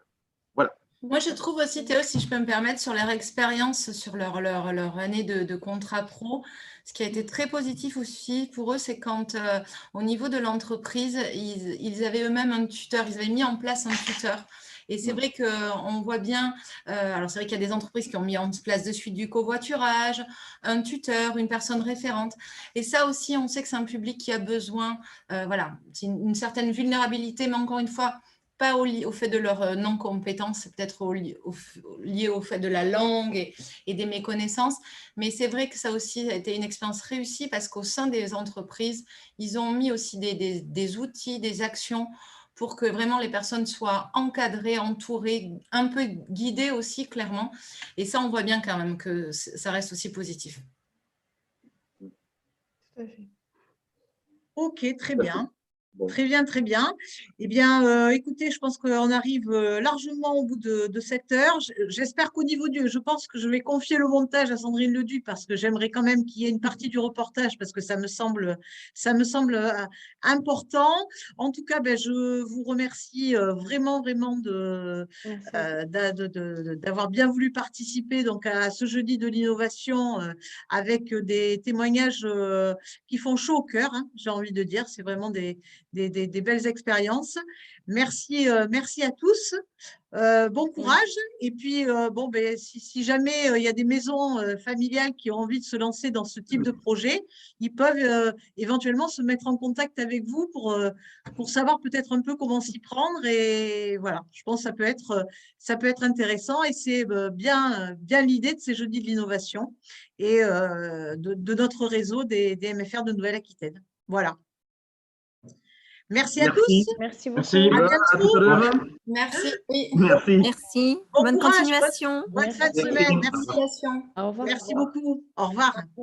Voilà. Moi, je trouve aussi, Théo, si je peux me permettre, sur leur expérience, sur leur année de contrat pro, ce qui a été très positif aussi pour eux, c'est quand, au niveau de l'entreprise, ils avaient eux-mêmes un tuteur, ils avaient mis en place un tuteur. Et c'est vrai qu'on voit bien, alors c'est vrai qu'il y a des entreprises qui ont mis en place de suite du covoiturage, un tuteur, une personne référente. Et ça aussi, on sait que c'est un public qui a besoin, voilà, c'est une certaine vulnérabilité, mais encore une fois, pas au fait de leur non-compétence, c'est peut-être lié au fait de la langue et des méconnaissances. Mais c'est vrai que ça aussi a été une expérience réussie parce qu'au sein des entreprises, ils ont mis aussi des outils, des actions pour que vraiment les personnes soient encadrées, entourées, un peu guidées aussi clairement. Et ça, on voit bien quand même que ça reste aussi positif. Tout à fait. Ok, très bien. Très bien, très bien. Eh bien, écoutez, je pense qu'on arrive largement au bout de cette heure. J'espère qu'au niveau je pense que je vais confier le montage à Sandrine Leduc parce que j'aimerais quand même qu'il y ait une partie du reportage parce que ça me semble important. En tout cas, ben, je vous remercie vraiment, vraiment d'avoir bien voulu participer donc, à ce jeudi de l'innovation avec des témoignages qui font chaud au cœur, hein, j'ai envie de dire. C'est vraiment des belles expériences. Merci, merci à tous. Bon courage. Et puis, bon, ben, si jamais il y a des maisons familiales qui ont envie de se lancer dans ce type de projet, ils peuvent éventuellement se mettre en contact avec vous pour savoir peut-être un peu comment s'y prendre. Et voilà, je pense que ça peut être intéressant. Et c'est bien l'idée de ces jeudis de l'innovation et de notre réseau des MFR de Nouvelle-Aquitaine. Voilà. Merci à tous. Merci beaucoup. Merci. À bientôt. Merci. Merci. Merci. Bon Bonne courage, continuation. bonne fin de semaine. Merci. Félicitations. Au revoir. Merci beaucoup. Au revoir.